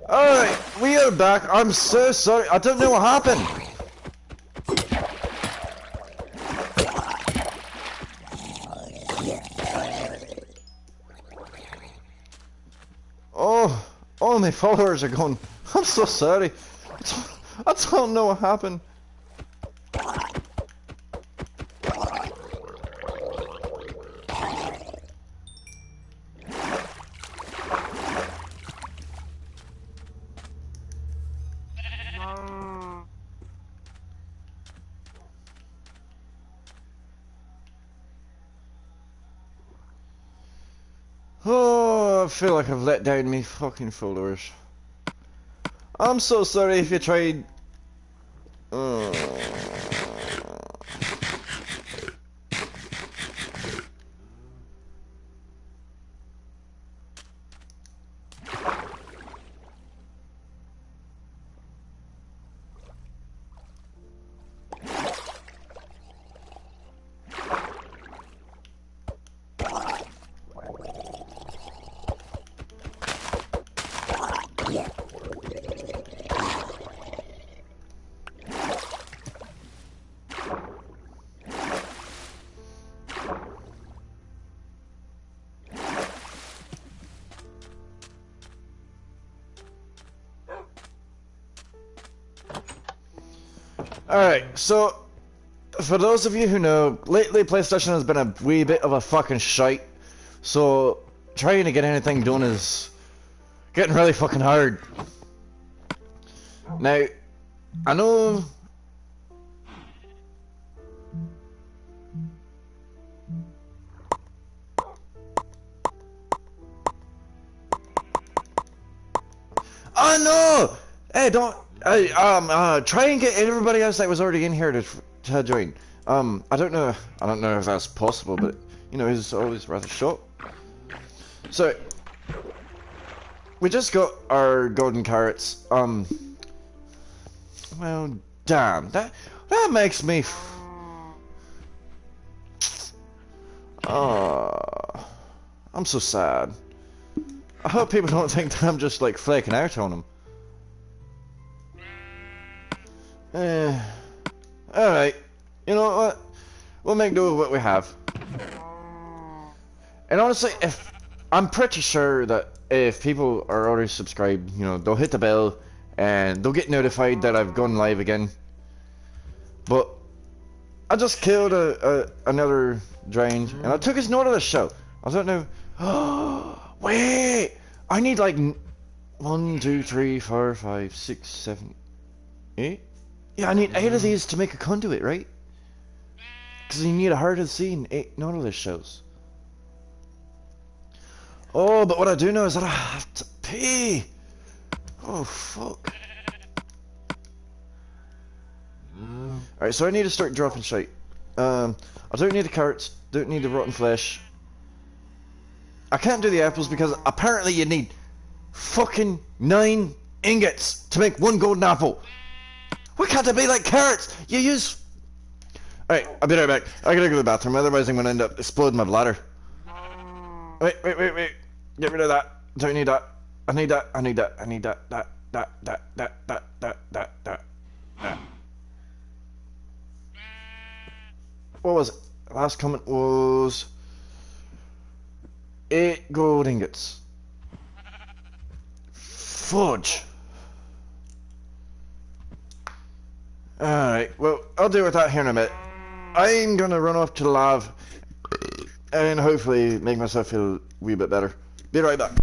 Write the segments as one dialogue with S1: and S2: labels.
S1: Alright, we are back. I'm so sorry. I don't know what happened. Oh, all my followers are gone. I'm so sorry. I don't know what happened. Oh, I feel like I've let down me fucking followers. I'm so sorry if you tried. Alright, so for those of you who know, lately PlayStation has been a wee bit of a fucking shite. So trying to get anything done is getting really fucking hard. Now, I know. Oh no! Hey, don't. Try and get everybody else that was already in here to join. I don't know if that's possible, but you know, it's always rather short. So we just got our golden carrots. Well, damn, that makes me. I'm so sad. I hope people don't think that I'm just like flaking out on them. Alright. You know what? We'll make do with what we have. And honestly, I'm pretty sure that if people are already subscribed, you know, they'll hit the bell and they'll get notified that I've gone live again. But I just killed another drain and I took his note of the show. I don't know. Wait! I need like 1, 2, 3, 4, 5, 6, 7, 8? Yeah, I need 8 of these to make a conduit, right? Because you need a heart of the sea and 8 Nautilus shells. Oh, but what I do know is that I have to pay. Oh, fuck. Alright, so I need to start dropping shite. I don't need the carrots, don't need the rotten flesh. I can't do the apples because apparently you need fucking 9 ingots to make 1 golden apple. Why can't it be like carrots? You use... Alright, I'll be right back. I gotta go to the bathroom, otherwise I'm gonna end up exploding my bladder. Wait. Get rid of that. Don't need that. I need that. That. What was it? Last comment was... 8 gold ingots. Fudge. Alright, well, I'll deal with that here in a minute. I'm gonna run off to the lab and hopefully make myself feel a wee bit better. Be right back.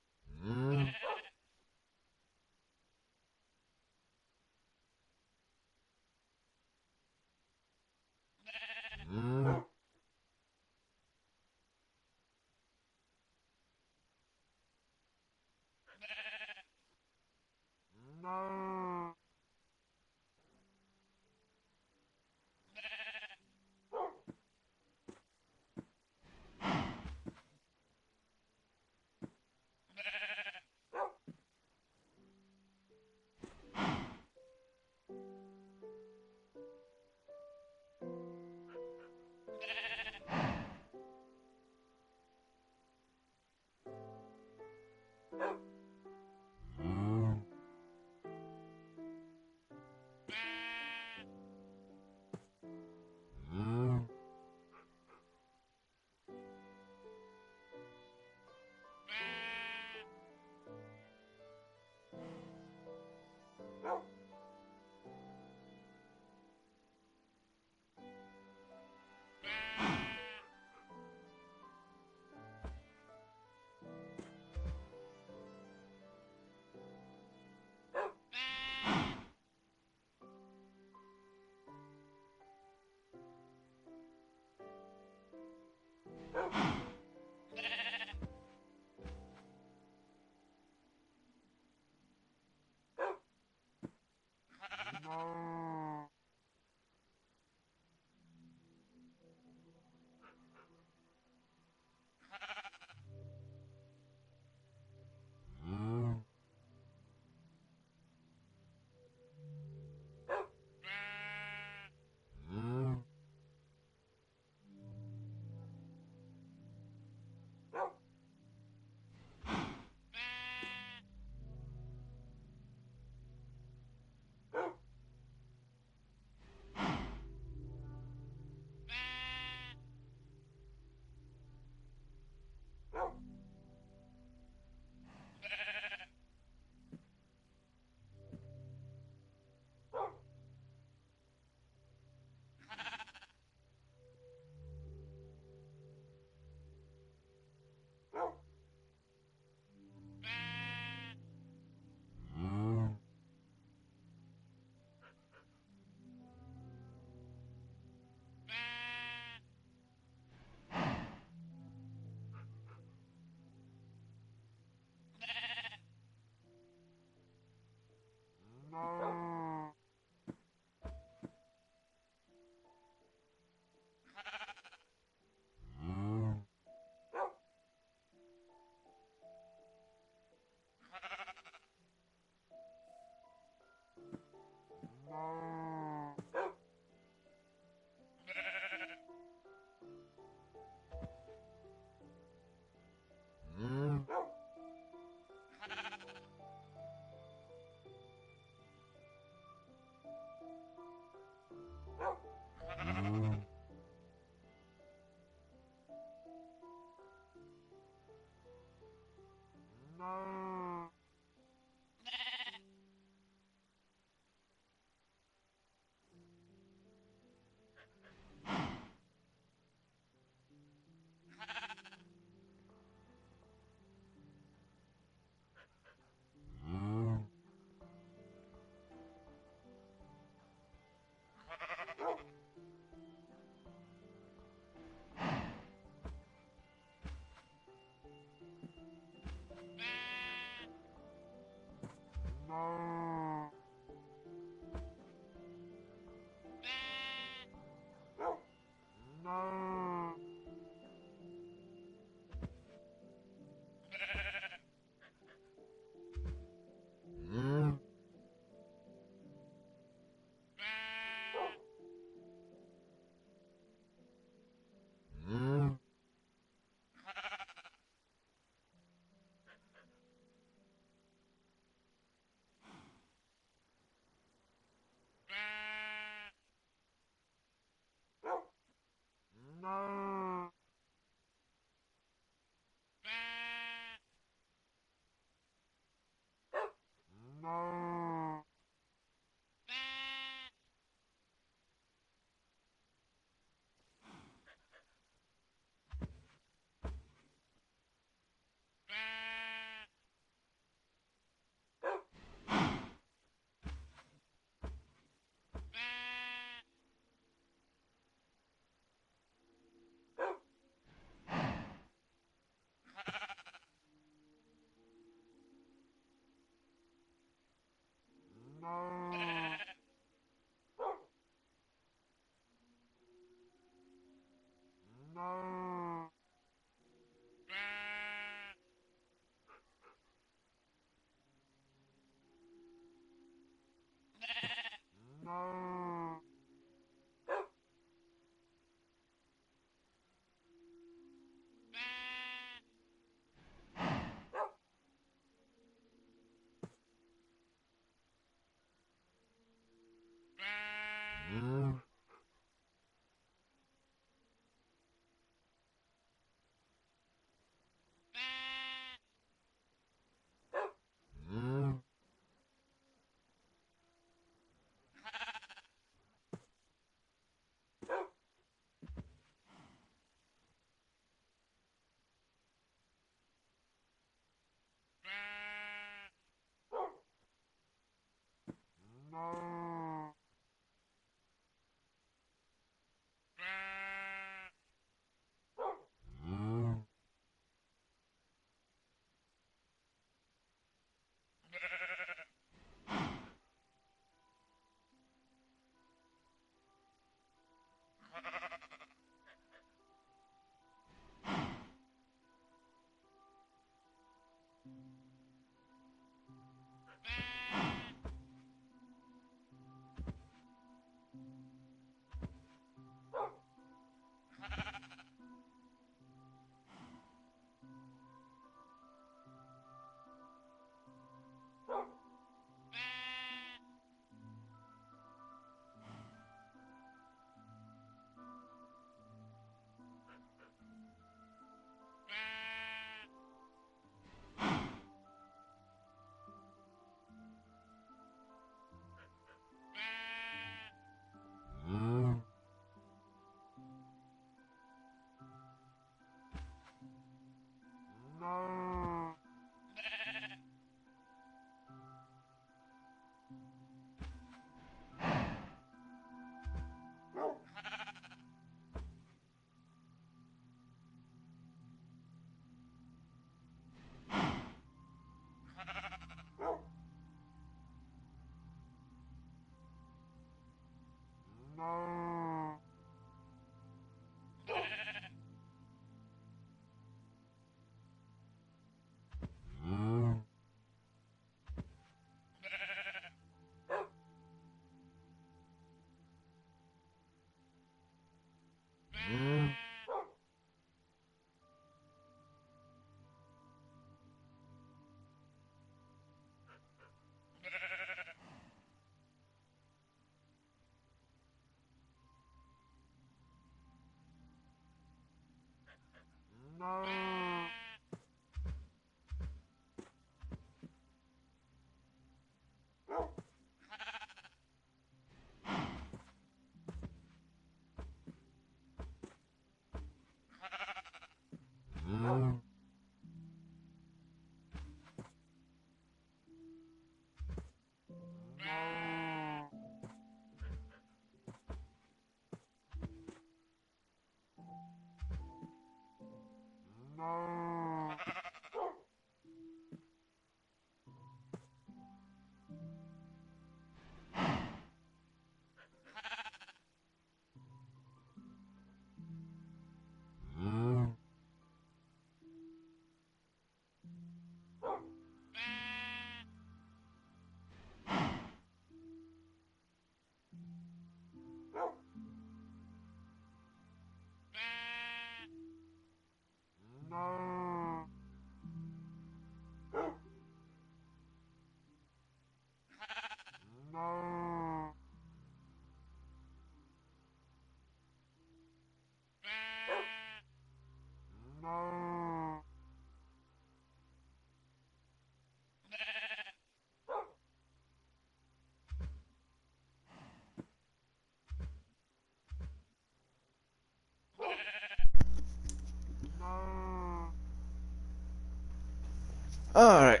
S1: Alright.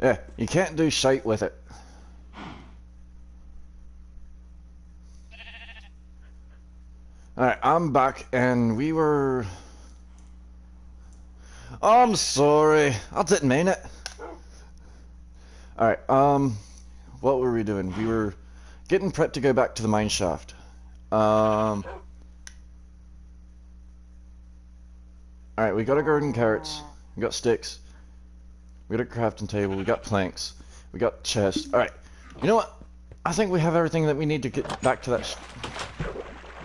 S1: Yeah, you can't do shite with it. Alright, I'm back and we were... Oh, I'm sorry. I didn't mean it. Alright, what were we doing? We were getting prepped to go back to the mine shaft. Alright, we got a garden carrots. We got sticks. We got a crafting table. We got planks. We got chests. Alright, you know what? I think we have everything that we need to get back to that...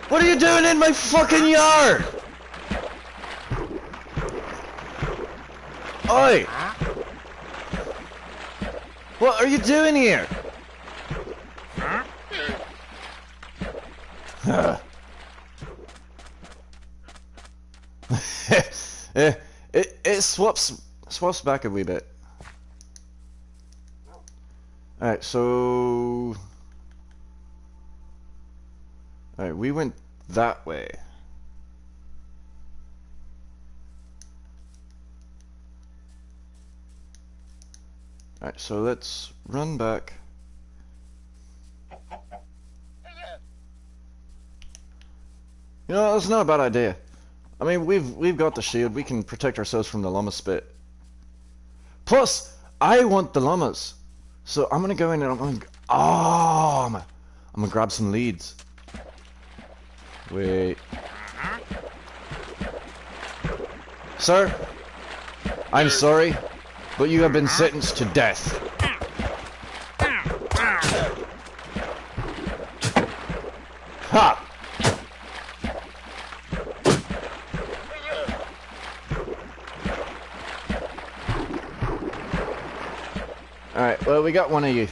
S1: What are you doing in my fucking yard? Oi! What are you doing here? It swaps back a wee bit. Alright, so... Alright, we went that way. Alright, so let's run back. You know, that's not a bad idea. I mean, we've got the shield. We can protect ourselves from the llama spit. Plus, I want the llamas. So I'm gonna go in and I'm gonna grab some leads. Wait. Sir, I'm sorry, but you have been sentenced to death. Ha! Alright, well, we got one of you.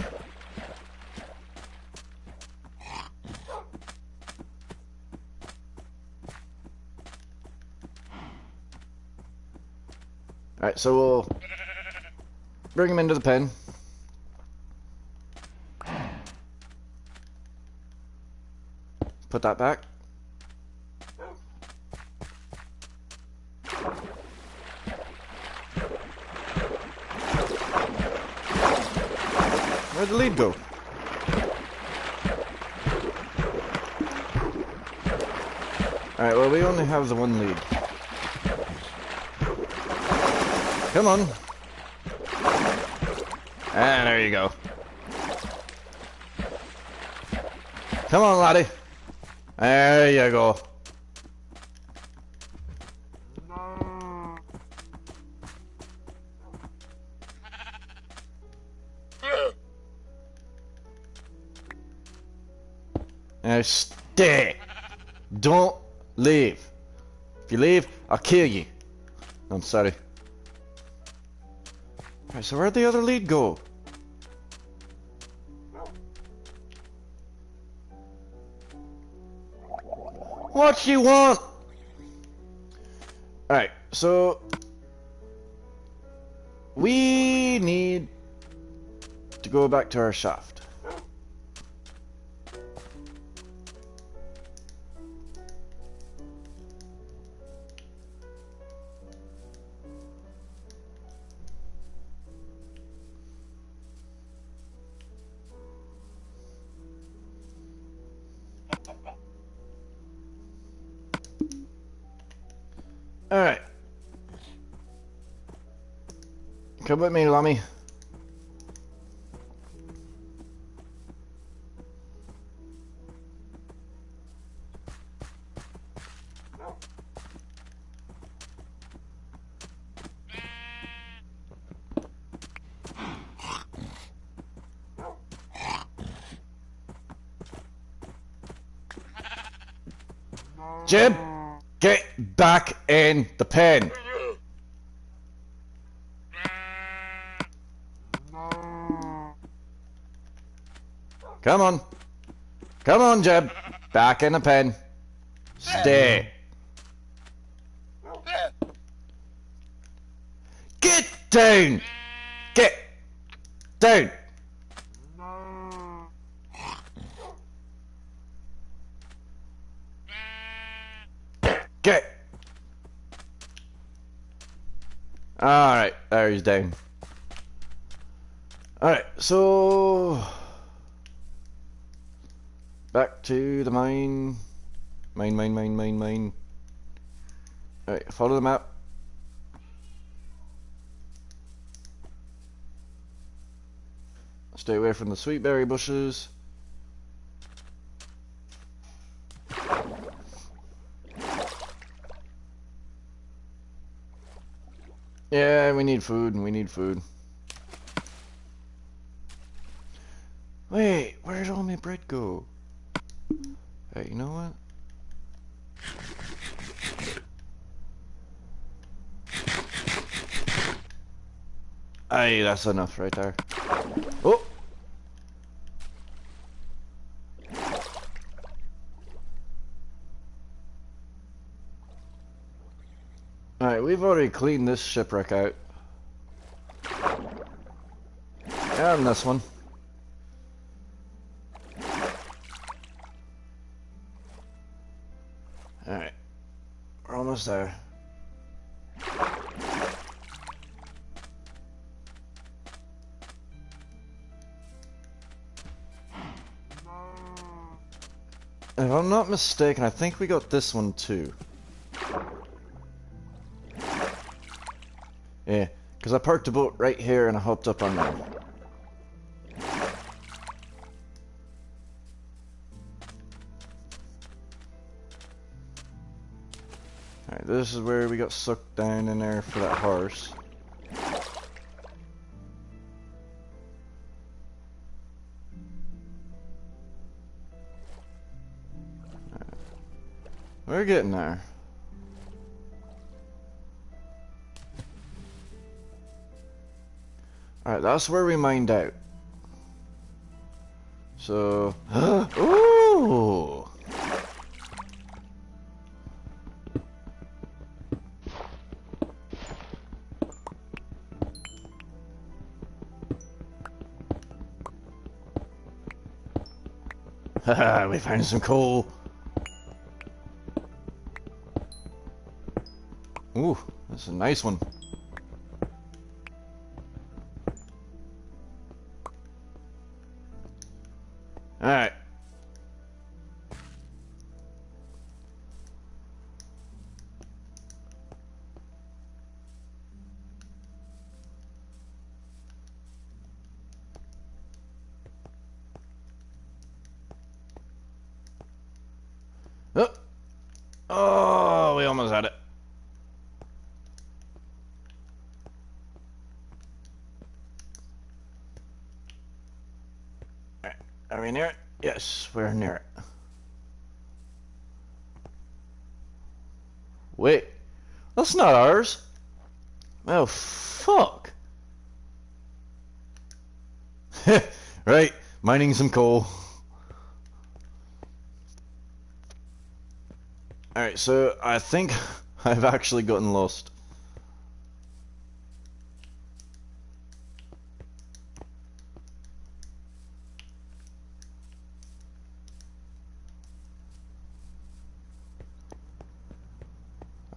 S1: Alright, so we'll bring him into the pen. Put that back. Where'd the lead go? Alright, well, we only have the one lead. Come on. And there you go. Come on, laddie. There you go. Now stay. Don't leave. If you leave, I'll kill you. I'm sorry. Alright, so where'd the other lead go? What you want? Alright, so we need to go back to our shaft. Alright. Come with me, Lummy. Jib, get back in the pen. Come on. Come on, Jeb. Back in the pen. Stay. Get down. Get down. Get. Alright, there he's down. Alright, so back to the mine. Mine. Alright, follow the map. Stay away from the sweetberry bushes. Yeah, we need food. Wait, where'd all my bread go? Hey, you know what? Aye, that's enough right there. Oh! Alright, we've already cleaned this shipwreck out. And this one. Alright. We're almost there. If I'm not mistaken, I think we got this one too. Yeah, because I parked the boat right here and I hopped up on there. Alright, this is where we got sucked down in there for that horse. We're getting there. Alright, that's where we mined out. So... Ooh! Haha, we found some coal. Ooh, that's a nice one. Alright. Oh. Oh, we almost had it. Are we near it? Yes, we're near it. Wait, that's not ours. Oh, fuck. Right, mining some coal. Alright, so I think I've actually gotten lost.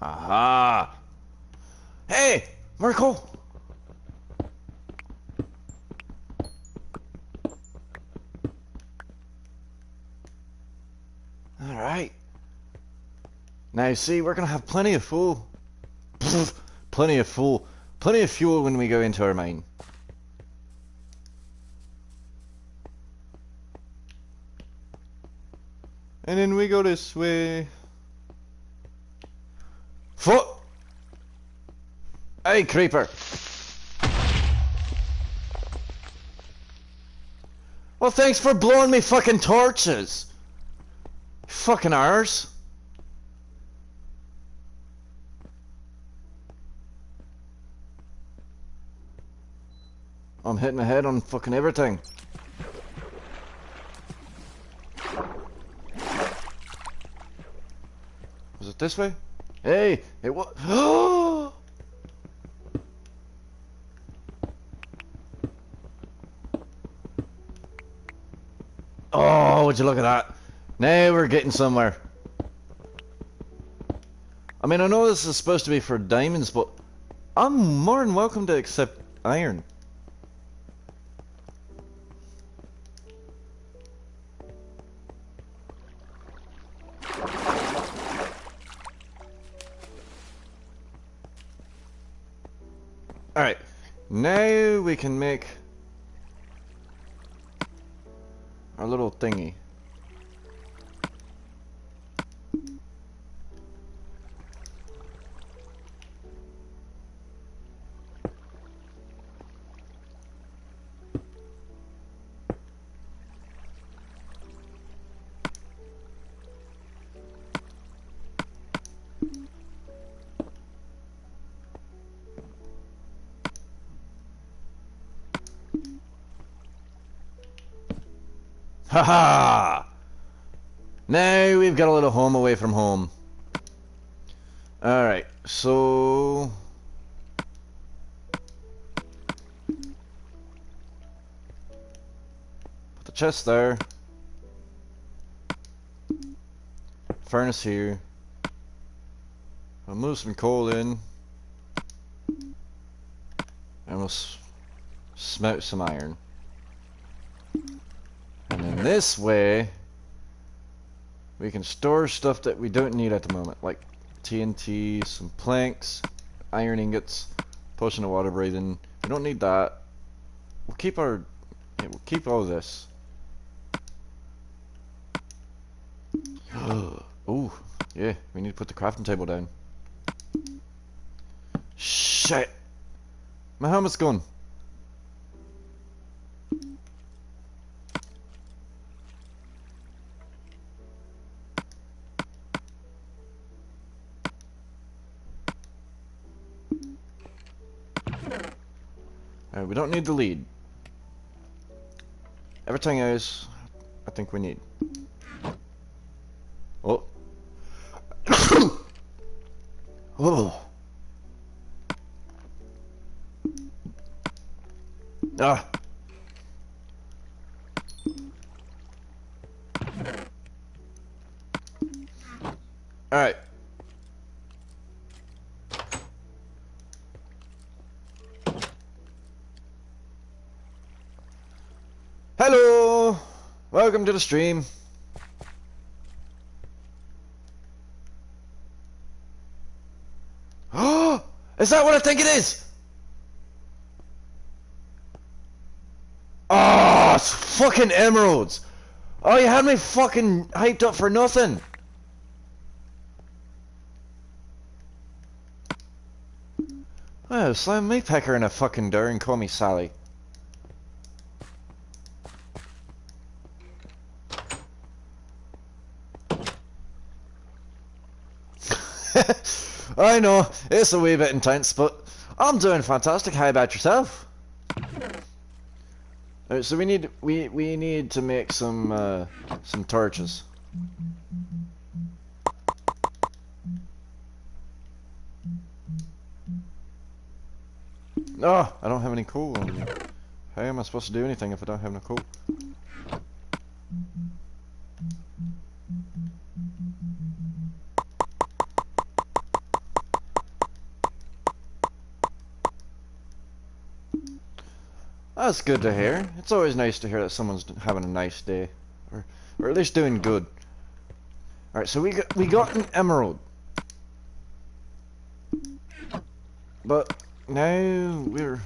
S1: Aha! Hey! Merkel! Alright. Now see, we're gonna have plenty of fuel. Plenty of fuel when we go into our mine. And then we go this way. Foot! Hey, creeper! Well, thanks for blowing me fucking torches! Fucking ours. I'm hitting my head on fucking everything. Was it this way? Hey, it was. Oh, would you look at that? Now we're getting somewhere. I mean, I know this is supposed to be for diamonds, but I'm more than welcome to accept iron. Alright, now we can make our little thingy. Haha! Now we've got a little home away from home. Alright, so... put the chest there. Furnace here. I'll move some coal in. And we'll smelt some iron. And then this way, we can store stuff that we don't need at the moment, like TNT, some planks, iron ingots, potion of water breathing. We don't need that. We'll keep our, yeah, we'll keep all this. Oh, yeah, we need to put the crafting table down. Shit! My helmet's gone. We don't need the lead. Everything else, I think we need. Oh. Oh. Ah. All right. Hello! Welcome to the stream. Oh! Is that what I think it is? Oh, it's fucking emeralds! Oh, you had me fucking hyped up for nothing! Oh, slam me pecker in a fucking door and call me Sally. I know, it's a wee bit intense, but I'm doing fantastic. How about yourself? Alright, so we need to make some torches. Oh, I don't have any coal on me. How am I supposed to do anything if I don't have no coal? That's good to hear. It's always nice to hear that someone's having a nice day, or at least doing good. All right, so we got an emerald, but now we're.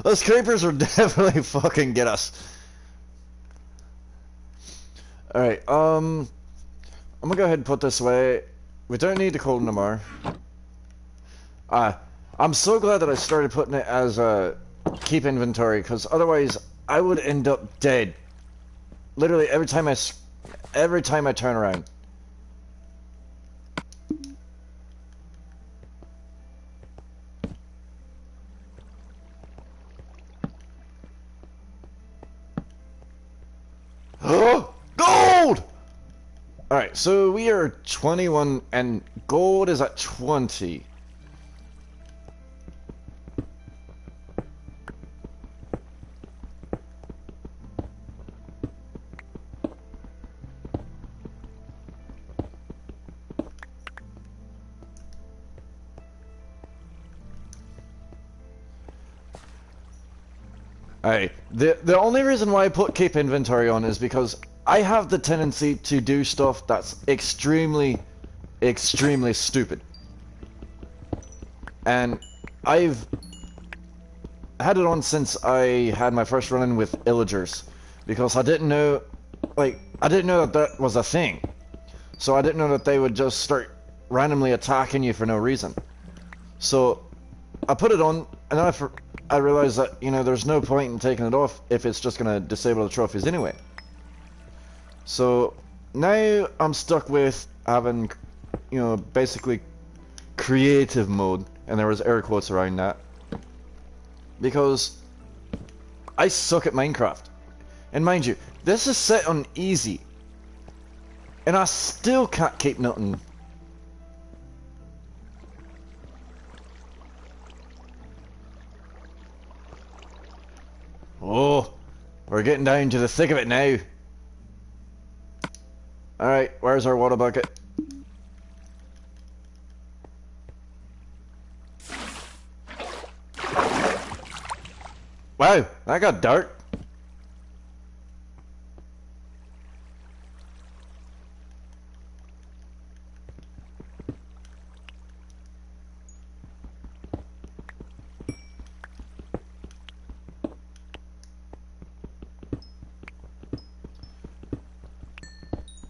S1: Those creepers will definitely fucking get us. Alright, I'm gonna go ahead and put this away. We don't need the coal no more. I'm so glad that I started putting it as a keep inventory, because otherwise I would end up dead. Literally every time I turn around. Oh, gold! Alright, so we are 21 and gold is at 20. Alright, the only reason why I put keep inventory on is because I have the tendency to do stuff that's extremely stupid. And I've had it on since I had my first run-in with illagers, because I didn't know that that was a thing. So I didn't know that they would just start randomly attacking you for no reason. So I put it on, and then I realized that, you know, there's no point in taking it off if it's just going to disable the trophies anyway. So now I'm stuck with having, you know, basically creative mode, and there was air quotes around that, because I suck at Minecraft. And mind you, this is set on easy, and I still can't keep nothing. Oh, we're getting down to the thick of it now. Alright, where's our water bucket? Wow, that got dark.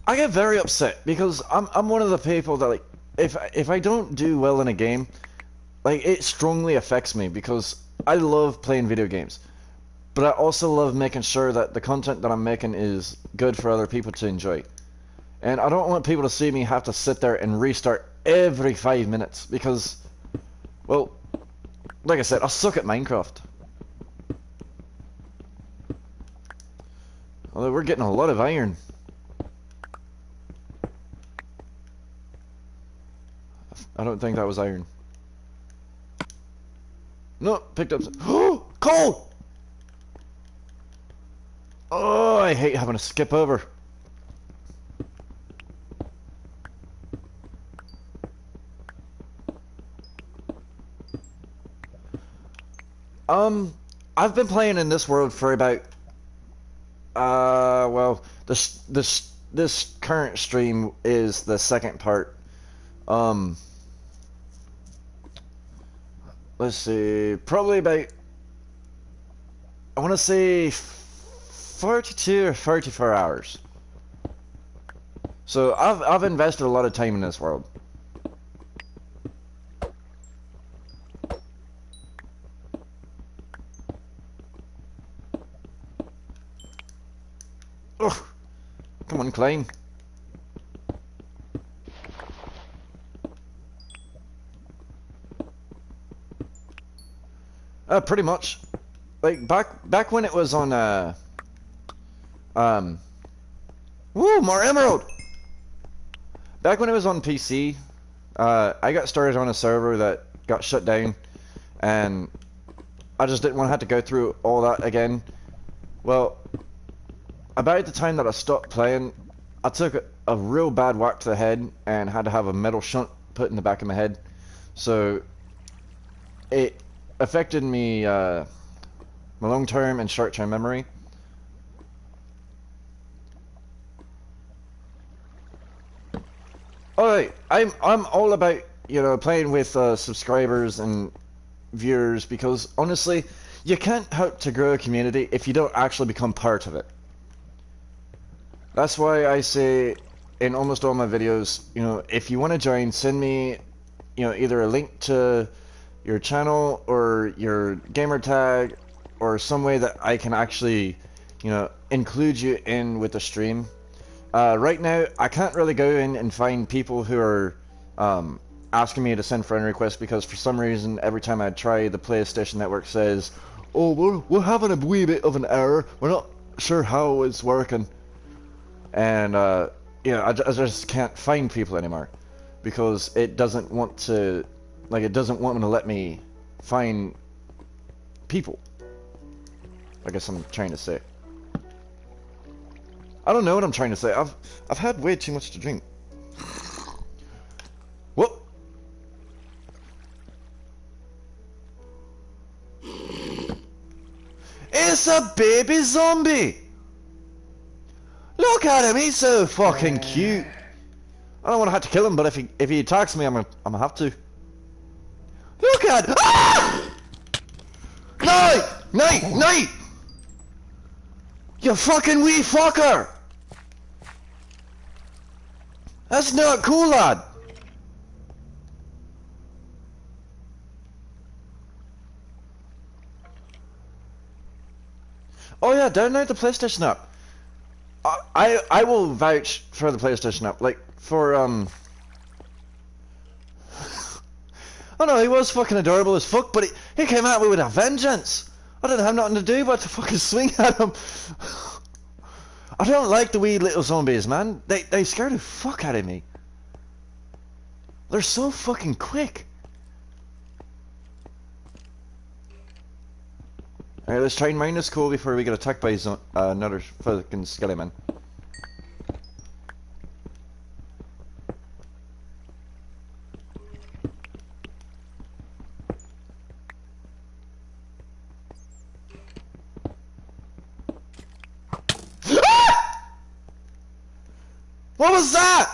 S1: I get very upset because I'm one of the people that, like, if I don't do well in a game, like, it strongly affects me, because I love playing video games, but I also love making sure that the content that I'm making is good for other people to enjoy. And I don't want people to see me have to sit there and restart every 5 minutes, because, well, like I said, I suck at Minecraft. Although we're getting a lot of iron. I don't think that was iron. No, picked up some. Oh, coal! Oh, I hate having to skip over. I've been playing in this world for about, well, this current stream is the second part. Let's see, probably about, I want to say 42 or 34 hours. So I've invested a lot of time in this world. Ugh. Come on, climb. Pretty much. like back when it was on um woo, more emerald. Back when it was on PC, I got started on a server that got shut down, and I just didn't want to have to go through all that again. Well, about the time that I stopped playing, I took a real bad whack to the head and had to have a metal shunt put in the back of my head. So it affected me, my long-term and short-term memory. Alright, I'm all about, you know, playing with subscribers and viewers, because honestly, you can't help to grow a community if you don't actually become part of it. That's why I say in almost all my videos, you know, if you want to join, send me, you know, either a link to your channel or your gamer tag or some way that I can actually, you know, include you in with the stream. Right now, I can't really go in and find people who are asking me to send friend requests, because for some reason, every time I try, the PlayStation Network says, oh, we're having a wee bit of an error. We're not sure how it's working. And, you know, I just can't find people anymore, because it doesn't want to, like, it doesn't want to let me find people, I guess I'm trying to say. I don't know what I'm trying to say. I've had way too much to drink. What? It's a baby zombie! Look at him, he's so fucking cute. I don't want to have to kill him, but if he attacks me, I'm gonna have to. Look at him! Ah! Night! You fucking wee fucker! That's not cool, lad. Oh yeah, download the PlayStation app. I will vouch for the PlayStation app. Like, for, oh no, he was fucking adorable as fuck, but he came at me with a vengeance. I didn't have nothing to do but to fucking swing at him. I don't like the wee little zombies, man. They scare the fuck out of me. They're so fucking quick. Alright, let's try and mine this coal before we get attacked by another fucking skelly man. Ah! What was that?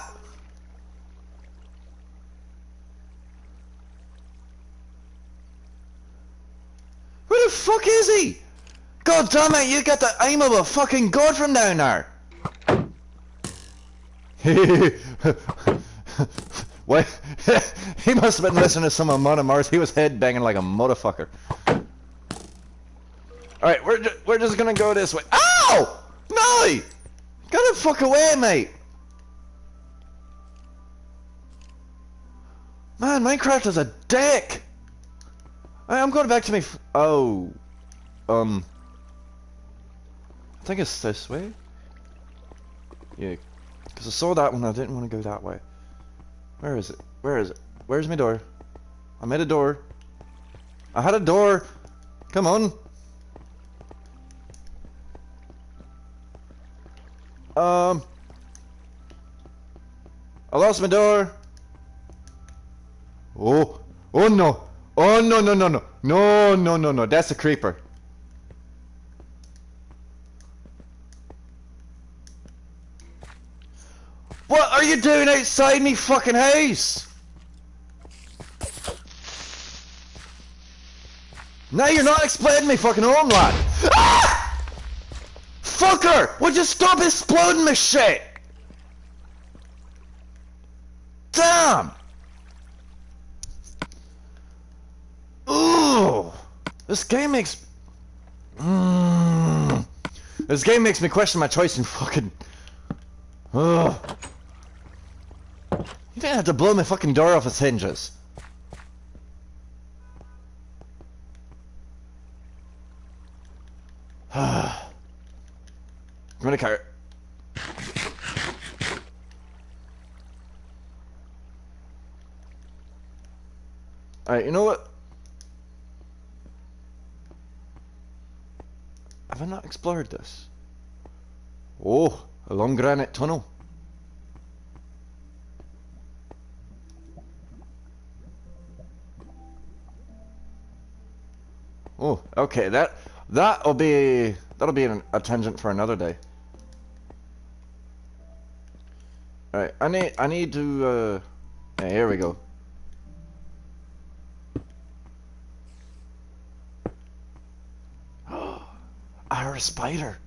S1: Where the fuck is he? God damn it, you got the aim of a fucking god from down there. What? He must have been listening to some amount of Mars. He was head banging like a motherfucker. Alright, we're just gonna go this way. Ow! No! Get the fuck away, mate! Man, Minecraft is a dick! I'm going back to me. Oh. I think it's this way. Yeah. Because I saw that one, I didn't want to go that way. Where is it? Where is it? Where's my door? I made a door. I had a door! Come on! I lost my door! Oh! Oh no! Oh no no no no! No no no no! That's a creeper! What are you doing outside me fucking house? Now you're not exploding me fucking home, lad! Ah! Fucker! Would you stop exploding my shit? Damn! Ooh! This game makes... This game makes me question my choice in fucking... Ugh. You didn't have to blow my fucking door off its hinges. Give me the carrot. Alright, you know what? Have I not explored this? Oh, a long granite tunnel. Oh, okay, that'll be a tangent for another day. Alright, I need to yeah, here we go. I heard a spider.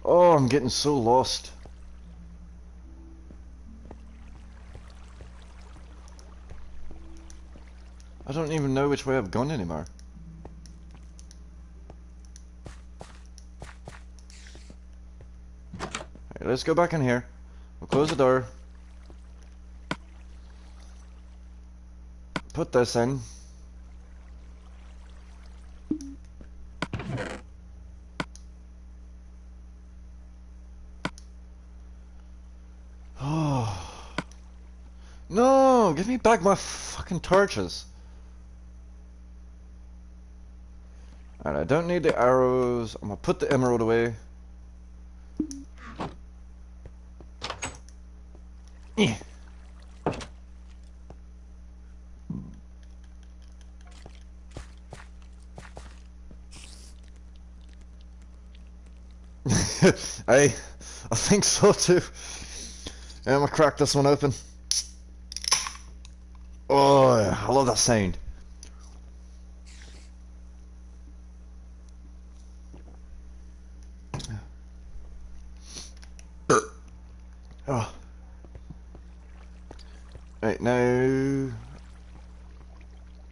S1: Oh, I'm getting so lost. I don't even know which way I've gone anymore. Alright, let's go back in here. We'll close the door. Put this in. Oh. No, give me back my fucking torches. Alright, I don't need the arrows. I'm gonna put the emerald away. Yeah. I think so too. I'm gonna crack this one open. Oh, yeah, I love that sound. Oh. Right, now...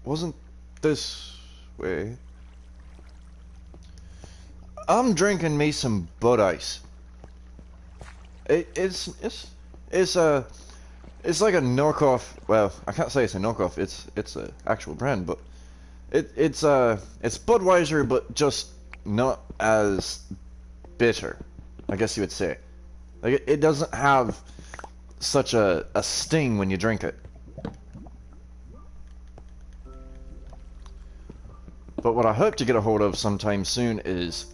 S1: Wasn't this way? I'm drinking me some Bud Ice. It's like a knockoff. Well, I can't say it's a knockoff. It's a actual brand, but it's Budweiser, but just not as bitter, I guess you would say. Like it doesn't have such a sting when you drink it. But what I hope to get a hold of sometime soon is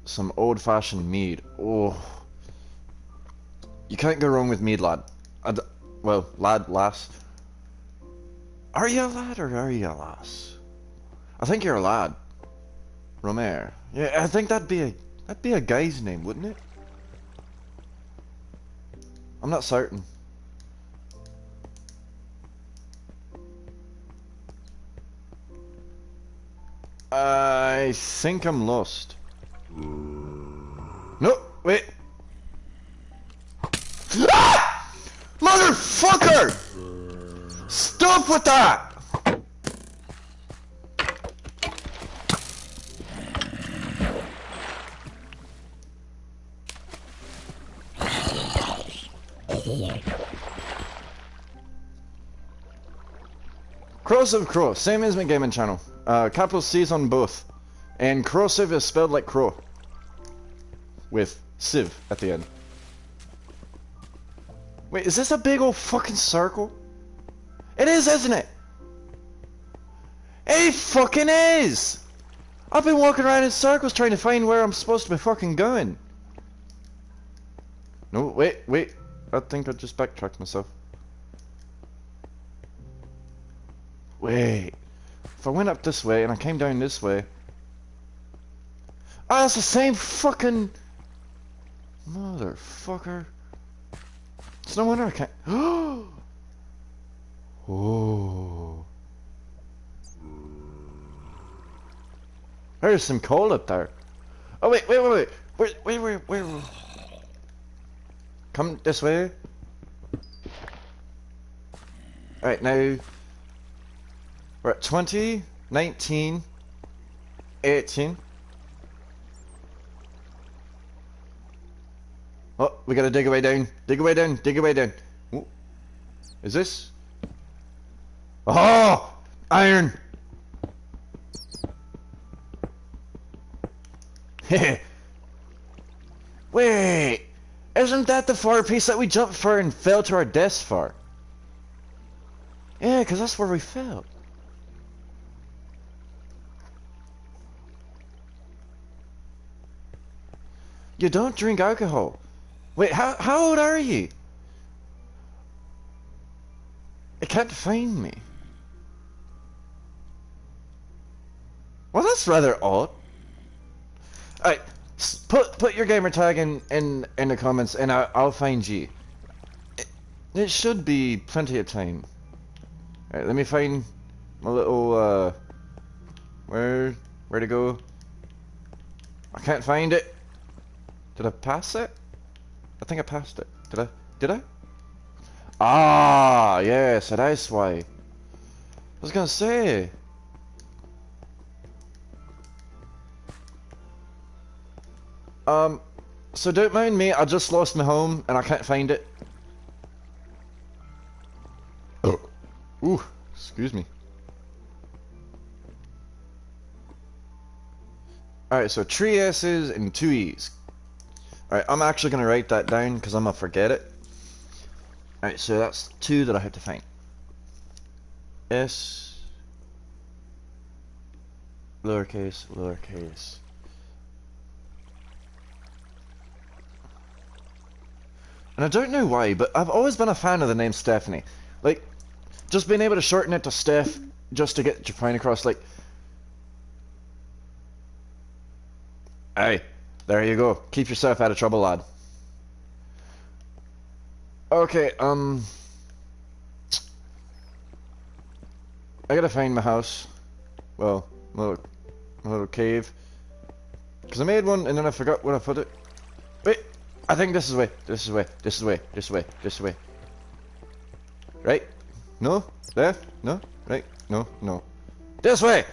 S1: some old-fashioned mead. Oh, you can't go wrong with mead, lad. Well, lad, lass. Are you a lad or are you a lass? I think you're a lad. Romer. Yeah, I think that'd be a guy's name, wouldn't it? I'm not certain. I think I'm lost. No, wait. Ah! Motherfucker! Stop with that! Crowsive Crow, same as my gaming channel. Capital C's on both. And Crowsive is spelled like crow. With Civ at the end. Wait, is this a big old fucking circle? It is, isn't it? It fucking is! I've been walking around in circles trying to find where I'm supposed to be fucking going. No, wait. I think I just backtracked myself. Wait. If I went up this way and I came down this way... Oh, that's the same fucking... Motherfucker. It's no wonder I can't... Oh. There's some coal up there. Oh, wait. Where? Come this way. Alright, now... We're at 20, 19, 18. Oh, we gotta dig a way down. Ooh. Is this? Oh! Iron! Wait! Isn't that the fire piece that we jumped for and fell to our deaths for? Yeah, because that's where we fell. You don't drink alcohol. Wait, how old are you? It can't find me. Well, that's rather odd. Alright, put your gamer tag in the comments and I'll find you. It should be plenty of time. Alright, let me find my little, where to go? I can't find it. Did I pass it? I think I passed it. Did I? Ah, yes, that's why. I was gonna say. So don't mind me, I just lost my home and I can't find it. Oh. Ooh, excuse me. Alright, so 3 S's and 2 E's. Alright, I'm actually gonna write that down because I'm gonna forget it. Alright, so that's 2 that I have to find. S, lowercase, lowercase. And I don't know why, but I've always been a fan of the name Stephanie. Like, just being able to shorten it to Steph, just to get your point across, like... Hey, there you go. Keep yourself out of trouble, lad. Okay, I gotta find my house. Well, my little cave. Because I made one and then I forgot where I put it. Wait! I think this is the way. This is the way. This is the way. This is the way. This is the way. Right? No? Left? No? Right? No? No. This way!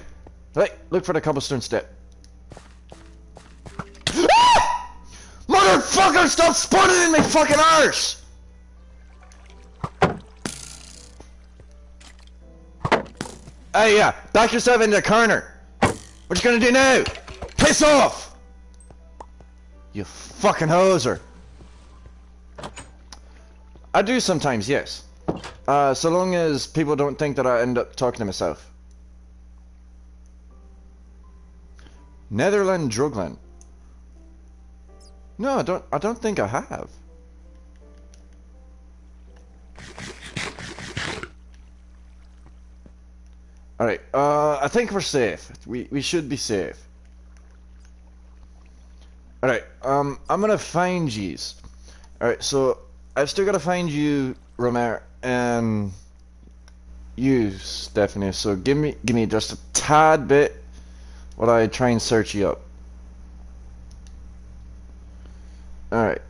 S1: Right, look for the cobblestone step. Ah! Motherfucker, stop spawning in my fucking arse! Hey, yeah, back yourself into the corner. What you gonna do now? Piss off! You fucking hoser. I do sometimes, yes. So long as people don't think that I end up talking to myself. Netherland Drugland. No, I don't think I have. Alright, I think we're safe. We should be safe. Alright, I'm gonna find yous. Alright, so I've still gotta find you, Romer, and you, Stephanie. So give me just a tad bit while I try and search you up. Alright.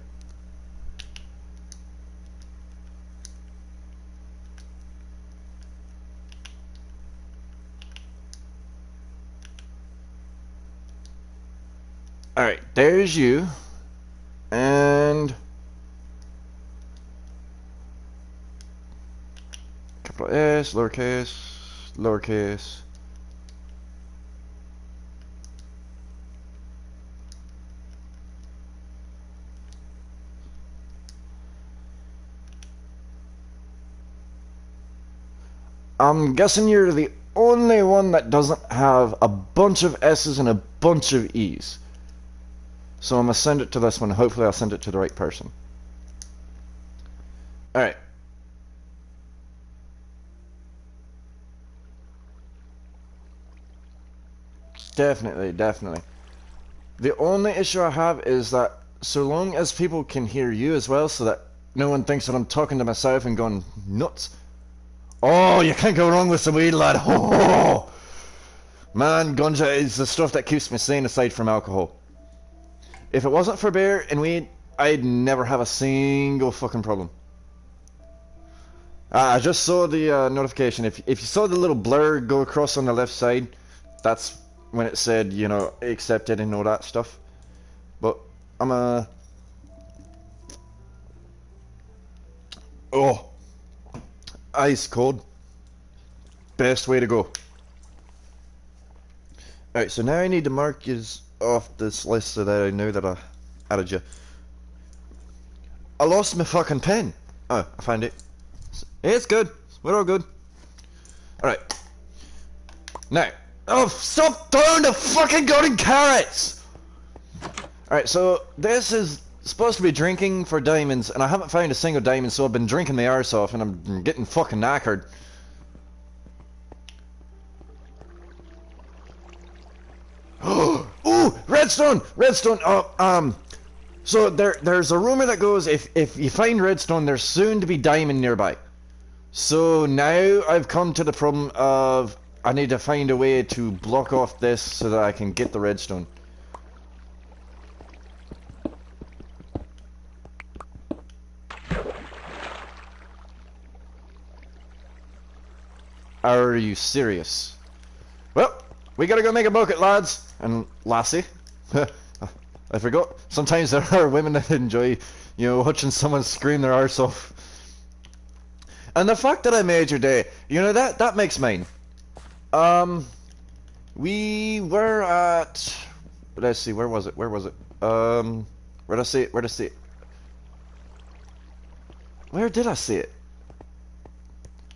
S1: Alright, there's you. And capital S, lowercase, lowercase. I'm guessing you're the only one that doesn't have a bunch of S's and a bunch of E's. So I'm gonna send it to this one. Hopefully I'll send it to the right person. Alright. Definitely, definitely. The only issue I have is that so long as people can hear you as well, so that no one thinks that I'm talking to myself and going nuts. Oh, you can't go wrong with some weed, lad. Oh, man, ganja is the stuff that keeps me sane aside from alcohol. If it wasn't for beer and weed, I'd never have a single fucking problem. I just saw the notification. If you saw the little blur go across on the left side, that's when it said, you know, accepted and all that stuff. But I'm oh, ice cold. best way to go. Alright, so now I need to mark you off this list so that I know that I added you. I lost my fucking pen. Oh, I found it. It's good. We're all good. Alright. Now. Oh, stop throwing the fucking golden carrots! Alright, so this is supposed to be drinking for diamonds, and I haven't found a single diamond, so I've been drinking my arse off, and I'm getting fucking knackered. Ooh, redstone! Redstone! Oh, so there's a rumor that goes if you find redstone, there's soon to be diamond nearby. So now I've come to the problem of I need to find a way to block off this so that I can get the redstone. Are you serious? Well, we gotta go make a bucket, lads and lassie. I forgot. Sometimes there are women that enjoy, you know, watching someone scream their arse off. And the fact that I made your day, you know, that makes mine. We were at. Let's see. Where was it? Where was it? Where did I see it? Where did I see it? Where did I see it?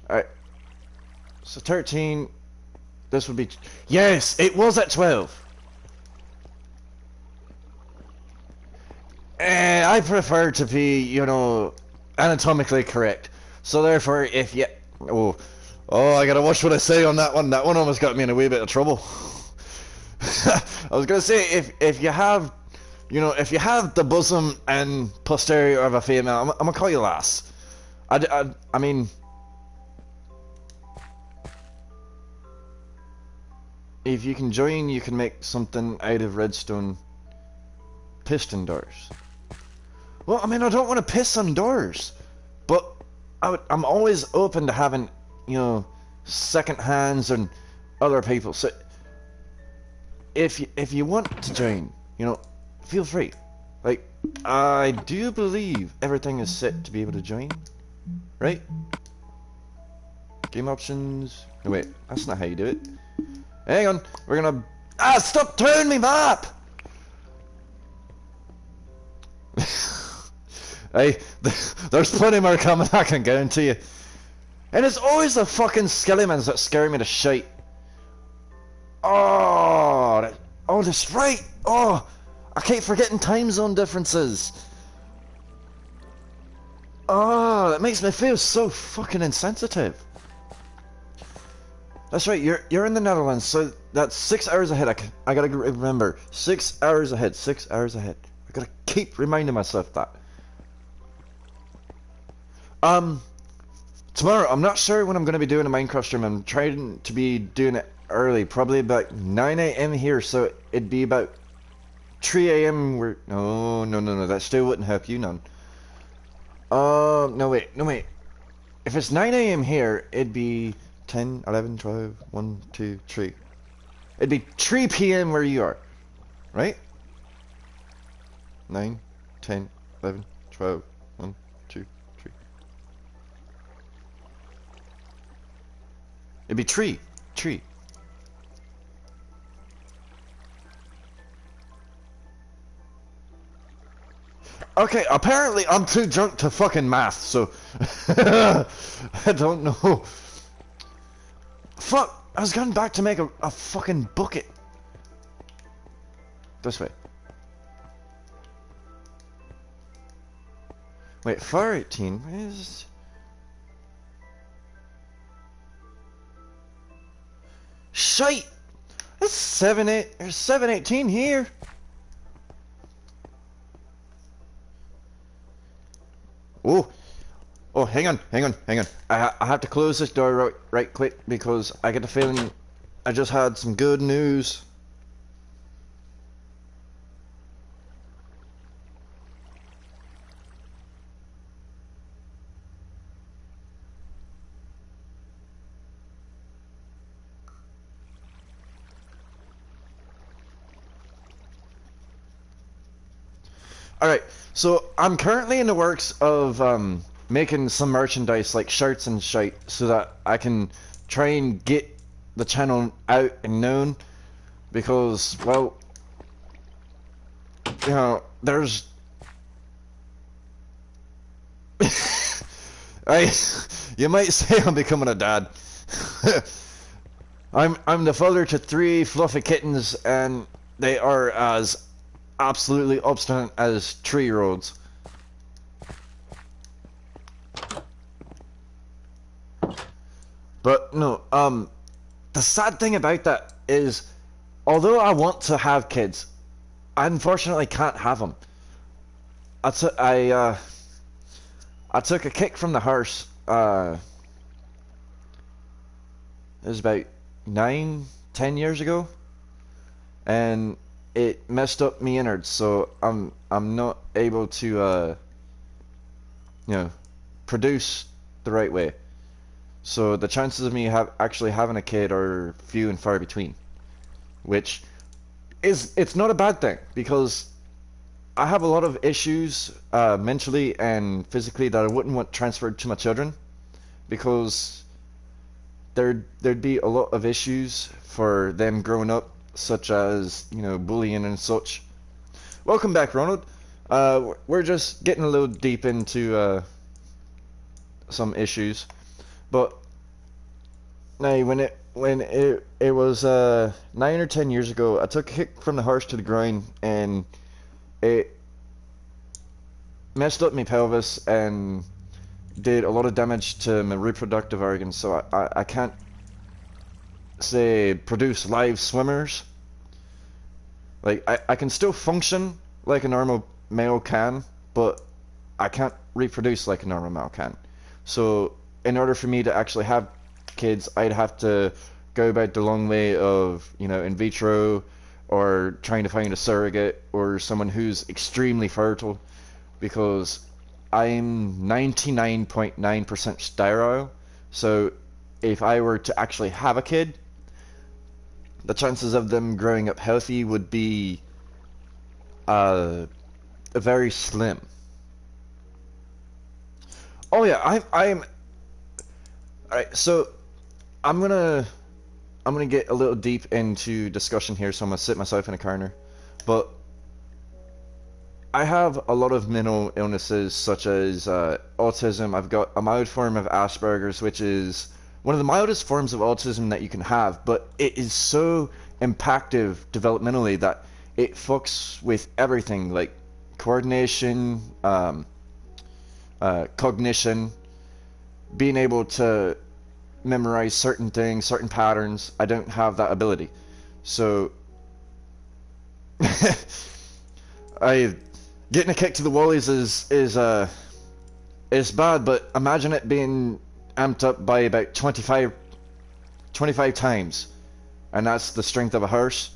S1: All right. So 13. This would be. Yes, it was at 12. I prefer to be, you know, anatomically correct. So therefore, if you... Oh, I gotta watch what I say on that one. That one almost got me in a wee bit of trouble. I was gonna say, if you have, you know, if you have the bosom and posterior of a female, I'm gonna call you lass. I mean... If you can join, you can make something out of redstone piston doors. Well, I mean, I don't want to piss on doors, but I'm always open to having, you know, second hands and other people. So if you want to join, you know, feel free. Like, I do believe everything is set to be able to join, right? Game options. No, wait, that's not how you do it. Hang on, we're gonna... stop turning me map! Hey, there's plenty more coming, I can guarantee you. And it's always the fucking skeletons that scare me to shite. Oh, that's right. Oh, I keep forgetting time zone differences. Oh, that makes me feel so fucking insensitive. That's right, you're in the Netherlands, so that's 6 hours ahead. I gotta remember, 6 hours ahead, 6 hours ahead. I gotta keep reminding myself that. Tomorrow, I'm not sure when I'm gonna be doing a Minecraft stream. I'm trying to be doing it early, probably about 9 AM here, so it'd be about 3 AM where... No, that still wouldn't help you none. No wait. If it's 9 AM here, it'd be 10, 11, 12, 1, 2, 3. It'd be 3 PM where you are, right? 9, 10, 11, 12, 1, 2, 3. It'd be 3. Okay, apparently I'm too drunk to fucking math, so... I don't know. Fuck! I was going back to make a fucking bucket. This way. Wait, 418? Where is... Shite! It's 718 here. Oh, hang on. I have to close this door right quick because I get the feeling I just had some good news. Alright, so I'm currently in the works of making some merchandise like shirts and shite so that I can try and get the channel out and known, because, well, you know, there's you might say I'm becoming a dad. I'm the father to 3 fluffy kittens, and they are as absolutely obstinate as 3-year-olds. But no, the sad thing about that is, although I want to have kids, I unfortunately can't have them. I took a kick from the horse. It was about 9-10 years ago, and it messed up me innards, so I'm not able to you know, produce the right way. So the chances of me actually having a kid are few and far between, which it's not a bad thing, because I have a lot of issues mentally and physically that I wouldn't want transferred to my children, because there'd be a lot of issues for them growing up, such as, you know, bullying and such. Welcome back, Ronald. We're just getting a little deep into some issues, but now when it was 9 or 10 years ago, I took a kick from the horse to the groin, and it messed up my pelvis and did a lot of damage to my reproductive organs, so I can't, say, produce live swimmers. Like, I can still function like a normal male can, but I can't reproduce like a normal male can. So in order for me to actually have kids, I'd have to go about the long way of, you know, in vitro, or trying to find a surrogate or someone who's extremely fertile, because I'm 99.9% sterile. So if I were to actually have a kid, the chances of them growing up healthy would be very slim. Oh yeah, I'm alright, so I'm gonna get a little deep into discussion here, so I'm gonna sit myself in a corner. But I have a lot of mental illnesses, such as autism. I've got a mild form of Asperger's, which is one of the mildest forms of autism that you can have, but it is so impactive developmentally that it fucks with everything, like coordination, cognition, being able to memorize certain things, certain patterns. I don't have that ability. So getting a kick to the wallies is bad, but imagine it being amped up by about 25 times, and that's the strength of a horse.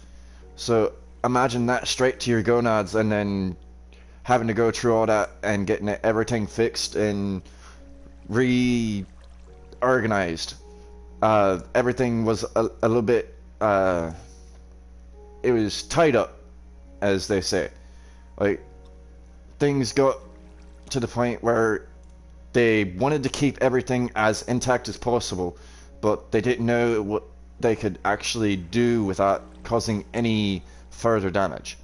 S1: So imagine that straight to your gonads, and then having to go through all that and getting everything fixed and reorganized. Everything was a little bit it was tied up, as they say. Like, things got to the point where they wanted to keep everything as intact as possible, but they didn't know what they could actually do without causing any further damage.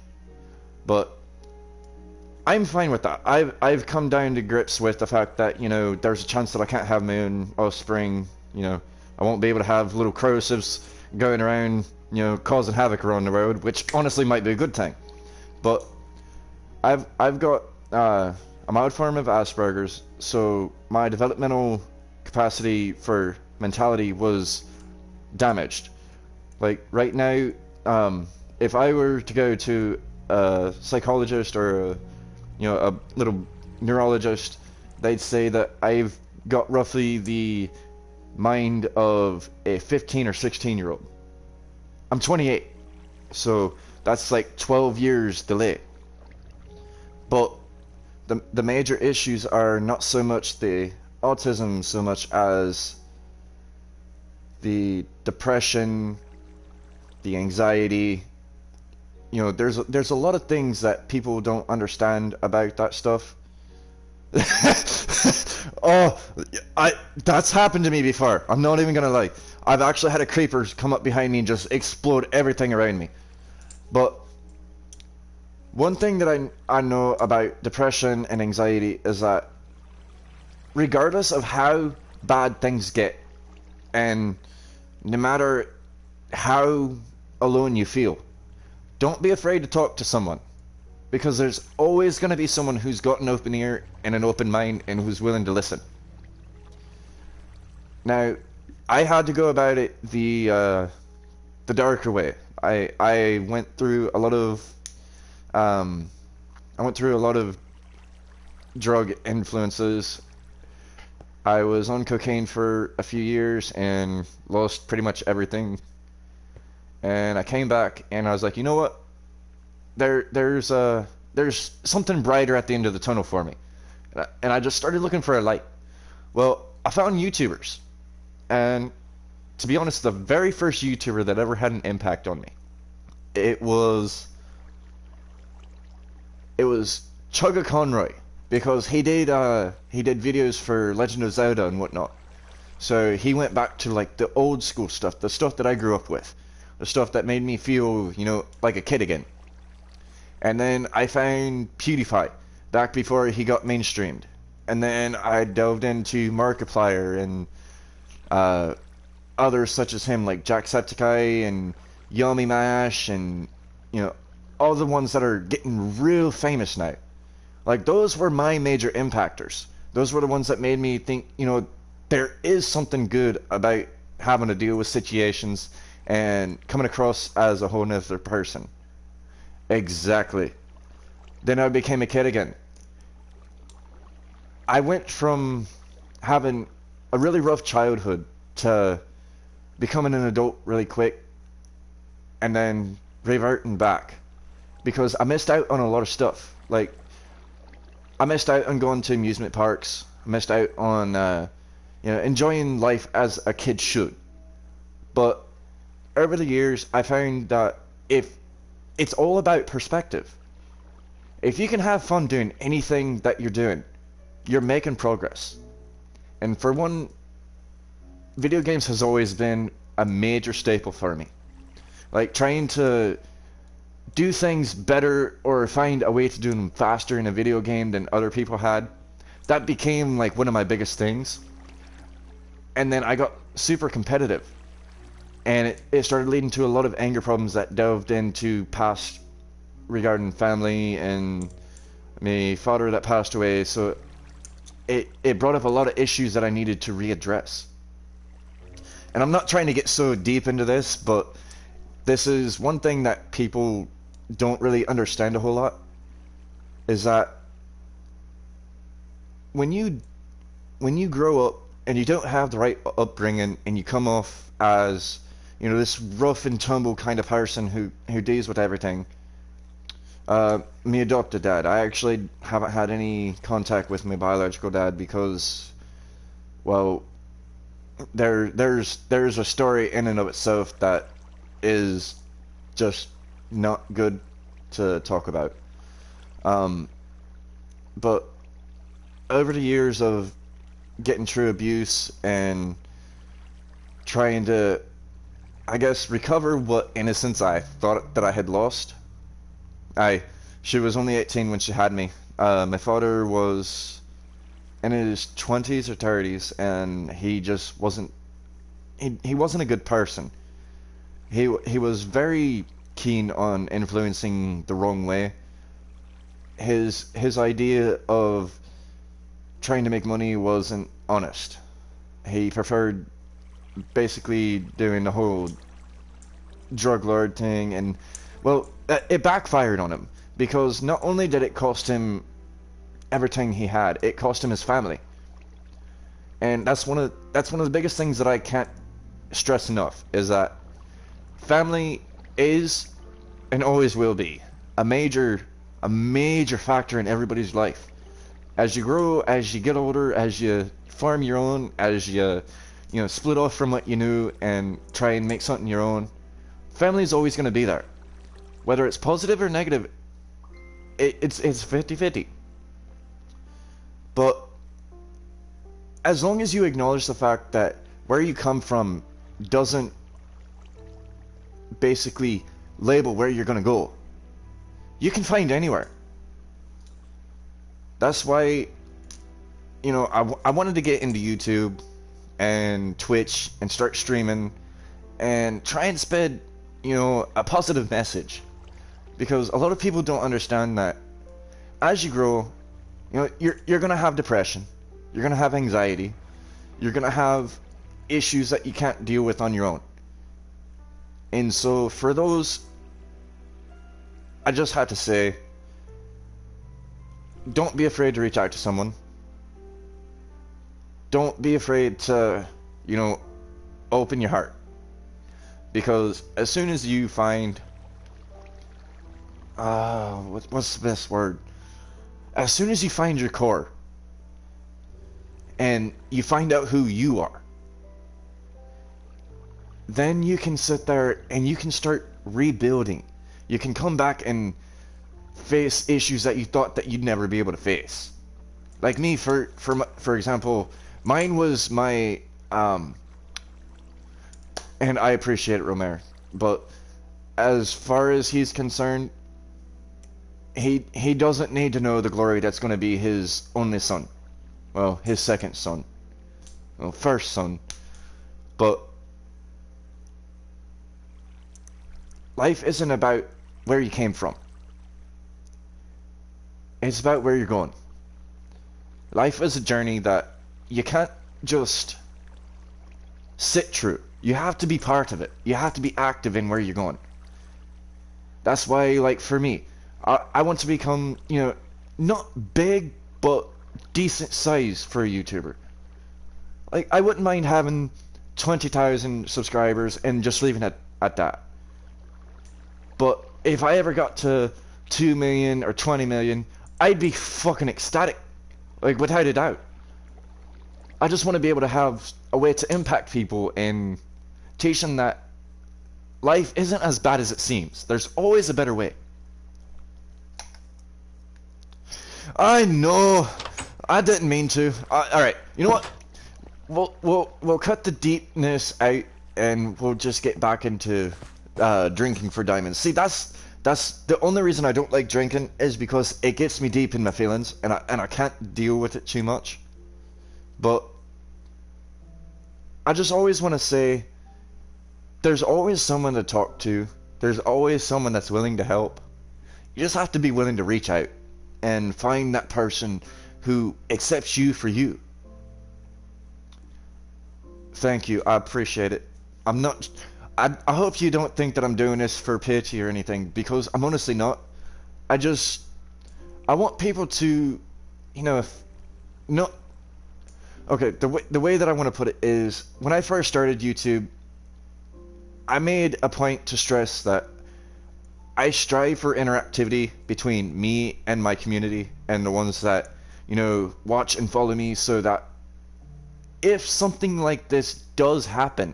S1: But I'm fine with that. I've come down to grips with the fact that, you know, there's a chance that I can't have my own offspring. You know, I won't be able to have little crowsives going around, you know, causing havoc around the road, which honestly might be a good thing. But I've got a mild form of Asperger's, so my developmental capacity for mentality was damaged. Like, right now, if I were to go to a psychologist or a little neurologist, they'd say that I've got roughly the mind of a 15 or 16-year-old. I'm 28, so that's like 12 years delay. But the major issues are not so much the autism, so much as the depression, the anxiety. You know, there's a lot of things that people don't understand about that stuff. Oh, that's happened to me before. I'm not even gonna lie. I've actually had a creeper come up behind me and just explode everything around me. But one thing that I know about depression and anxiety is that regardless of how bad things get, and no matter how alone you feel, don't be afraid to talk to someone. Because there's always going to be someone who's got an open ear and an open mind and who's willing to listen. Now, I had to go about it the darker way. I went through a lot of drug influences. I was on cocaine for a few years and lost pretty much everything. And I came back and I was like, you know what? There's something brighter at the end of the tunnel for me, and I just started looking for a light. Well, I found YouTubers, and to be honest, the very first YouTuber that ever had an impact on me, it was Chugga Conroy, because he did videos for Legend of Zelda and whatnot. So he went back to like the old school stuff, the stuff that I grew up with, the stuff that made me feel, you know, like a kid again. And then I found PewDiePie back before he got mainstreamed. And then I delved into Markiplier and others such as him, like Jacksepticeye and Yummy Mash, and you know, all the ones that are getting real famous now. Like, those were my major impactors. Those were the ones that made me think, you know, there is something good about having to deal with situations and coming across as a whole nother person. Exactly. Then I became a kid again. I went from having a really rough childhood to becoming an adult really quick, and then reverting back because I missed out on a lot of stuff. Like, I missed out on going to amusement parks. I missed out on you know, enjoying life as a kid should. But over the years, I found that if it's all about perspective. If you can have fun doing anything that you're doing, you're making progress. And for one, video games has always been a major staple for me. Like, trying to do things better or find a way to do them faster in a video game than other people had, that became like one of my biggest things. And then I got super competitive. And it started leading to a lot of anger problems that delved into past regarding family and my father that passed away. So it brought up a lot of issues that I needed to readdress. And I'm not trying to get so deep into this, but this is one thing that people don't really understand a whole lot, is that when you grow up and you don't have the right upbringing and you come off as, you know, this rough and tumble kind of person who deals with everything. My adopted dad, I actually haven't had any contact with my biological dad because, well, there's a story in and of itself that is just not good to talk about. But over the years of getting through abuse and trying to, I guess, recover what innocence I thought that I had lost. She was only 18 when she had me. My father was in his 20s or 30s, and he just wasn't. He wasn't a good person. He was very keen on influencing the wrong way. His idea of trying to make money wasn't honest. He preferred basically doing the whole drug lord thing, and well, it backfired on him because not only did it cost him everything he had, it cost him his family. And that's one of the biggest things that I can't stress enough, is that family is and always will be a major factor in everybody's life. As you grow, as you get older, as you farm your own, as you know, split off from what you knew and try and make something your own, family is always going to be there. Whether it's positive or negative, it's 50-50. But as long as you acknowledge the fact that where you come from doesn't basically label where you're gonna go, you can find anywhere. That's why, you know, I wanted to get into YouTube and Twitch and start streaming and try and spread, you know, a positive message. Because a lot of people don't understand that as you grow, you know, you're gonna have depression, you're gonna have anxiety, you're gonna have issues that you can't deal with on your own. And so for those, I just had to say, don't be afraid to reach out to someone. Don't be afraid to, you know, open your heart. Because as soon as you find, what's the best word? As soon as you find your core, and you find out who you are, then you can sit there and you can start rebuilding. You can come back and face issues that you thought that you'd never be able to face. Like me, for example, mine was my, and I appreciate it, Romero, but as far as he's concerned, he doesn't need to know the glory that's going to be his only son. Well, his second son. Well, first son. But life isn't about where you came from. It's about where you're going. Life is a journey that you can't just sit through. You have to be part of it. You have to be active in where you're going. That's why, like, for me, I want to become, you know, not big, but decent size for a YouTuber. Like, I wouldn't mind having 20,000 subscribers and just leaving it at that. But if I ever got to 2 million or 20 million, I'd be fucking ecstatic. Like, without a doubt. I just want to be able to have a way to impact people and teach them that life isn't as bad as it seems. There's always a better way. I know. I didn't mean to. Alright, you know what? We'll cut the deepness out and we'll just get back into drinking for diamonds. See, that's the only reason I don't like drinking is because it gets me deep in my feelings and I can't deal with it too much. But I just always want to say there's always someone to talk to. There's always someone that's willing to help. You just have to be willing to reach out and find that person who accepts you for you. Thank you. I appreciate it. I hope you don't think that I'm doing this for pity or anything, because I'm honestly not. I want people to, you know, okay, the way that I want to put it is, when I first started YouTube, I made a point to stress that I strive for interactivity between me and my community and the ones that, you know, watch and follow me, so that if something like this does happen,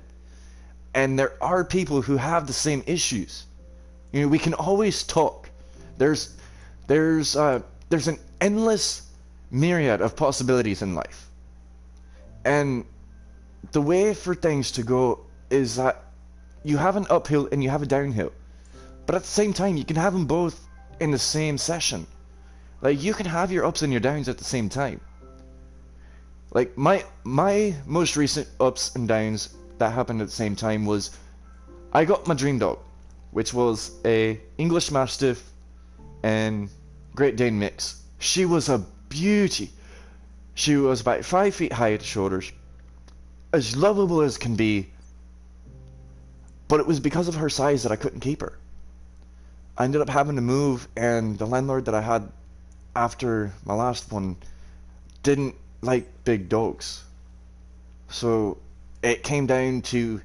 S1: and there are people who have the same issues, you know, we can always talk. There's an endless myriad of possibilities in life. And the way for things to go is that you have an uphill and you have a downhill. But at the same time, you can have them both in the same session. Like, you can have your ups and your downs at the same time. Like, my most recent ups and downs that happened at the same time was, I got my dream dog, which was a English Mastiff and Great Dane mix. She was a beauty. She was about 5 feet high at the shoulders, as lovable as can be, but it was because of her size that I couldn't keep her. I ended up having to move, and the landlord that I had after my last one didn't like big dogs. So it came down to,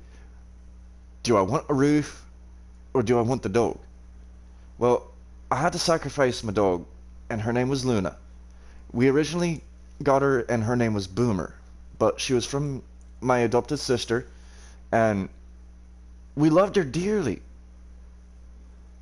S1: do I want a roof or do I want the dog? Well, I had to sacrifice my dog, and her name was Luna. We originally got her and her name was Boomer, but she was from my adopted sister, and we loved her dearly.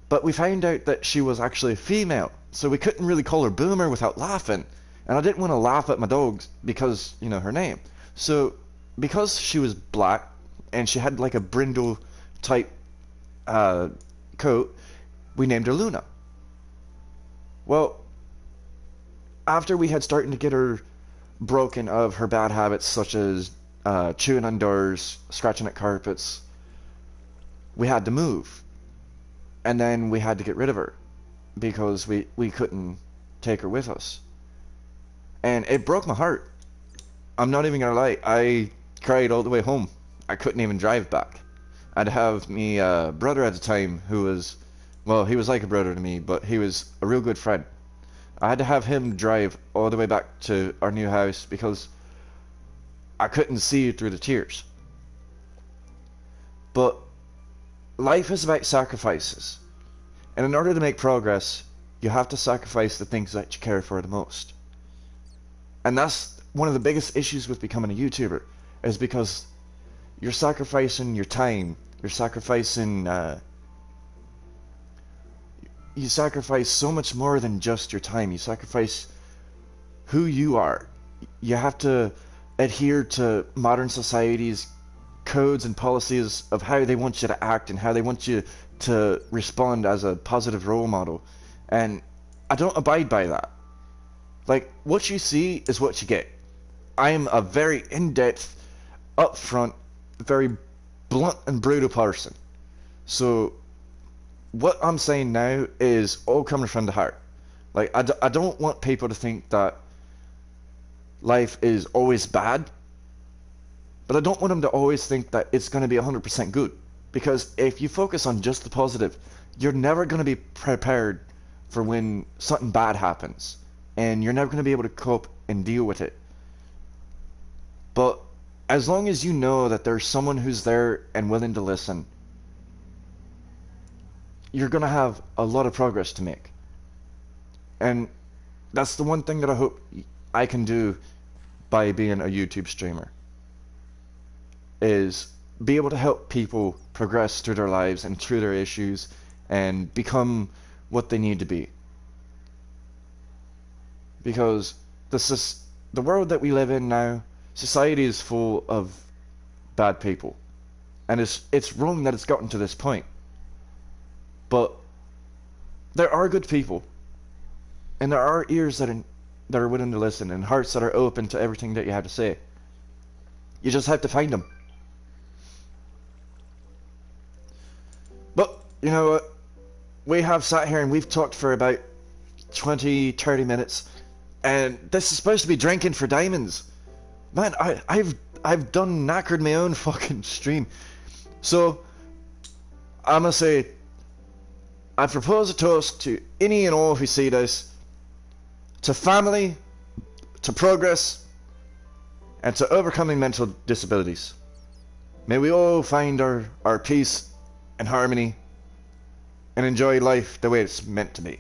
S1: But we found out that she was actually a female, so we couldn't really call her Boomer without laughing. And I didn't want to laugh at my dogs because, you know, her name. So, because she was black and she had like a brindle type coat, we named her Luna. Well, after we had started to get her broken of her bad habits such as chewing on doors, scratching at carpets, we had to move. And then we had to get rid of her because we couldn't take her with us. And it broke my heart. I'm not even gonna lie, I cried all the way home. I couldn't even drive back. I'd have me brother at the time who was, well, he was like a brother to me, but he was a real good friend. I had to have him drive all the way back to our new house because I couldn't see through the tears. But life is about sacrifices. And in order to make progress, you have to sacrifice the things that you care for the most. And that's one of the biggest issues with becoming a YouTuber, is because you're sacrificing your time, you're sacrificing, you sacrifice so much more than just your time. You sacrifice who you are. You have to adhere to modern society's codes and policies of how they want you to act and how they want you to respond as a positive role model. And I don't abide by that. Like, what you see is what you get. I am a very in-depth, upfront, very blunt and brutal person. So what I'm saying now is all coming from the heart. Like, I don't want people to think that life is always bad, but I don't want them to always think that it's going to be 100% good. Because if you focus on just the positive, you're never going to be prepared for when something bad happens. And you're never going to be able to cope and deal with it. But as long as you know that there's someone who's there and willing to listen, you're going to have a lot of progress to make. And that's the one thing that I hope I can do by being a YouTube streamer, is be able to help people progress through their lives and through their issues and become what they need to be. Because the world that we live in now, society is full of bad people. And it's wrong that it's gotten to this point. But there are good people. And there are ears that are willing to listen and hearts that are open to everything that you have to say. You just have to find them. But, you know what? We have sat here and we've talked for about 20, 30 minutes. And this is supposed to be drinking for diamonds. Man, I've done knackered my own fucking stream. So, I'm gonna say, I propose a toast to any and all who see this, to family, to progress, and to overcoming mental disabilities. May we all find our peace and harmony, and enjoy life the way it's meant to be.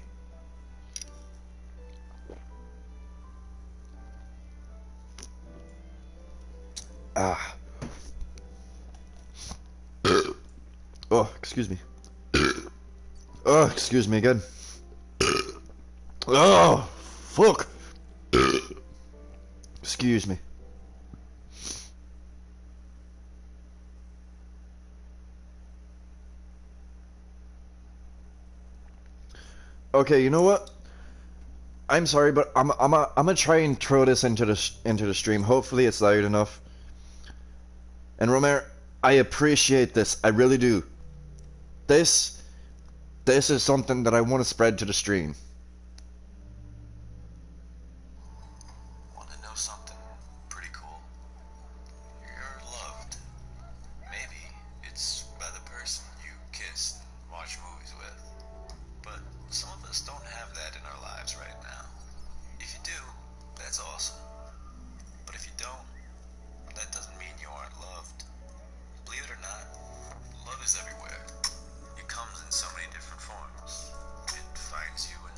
S1: Oh, excuse me. Oh, excuse me again. Oh, fuck. Excuse me. Okay, you know what? I'm sorry, but I'm gonna try and throw this into the stream. Hopefully, it's loud enough. And Romer, I appreciate this. I really do. This is something that I want to spread to the stream.
S2: Want to know something pretty cool? You're loved. Maybe it's by the person you kissed and watch movies with. But some of us don't have that in our lives right now. If you do, that's awesome. But if you don't, that doesn't mean you aren't loved. Believe it or not, love is everywhere. It comes in so many different forms. It finds you in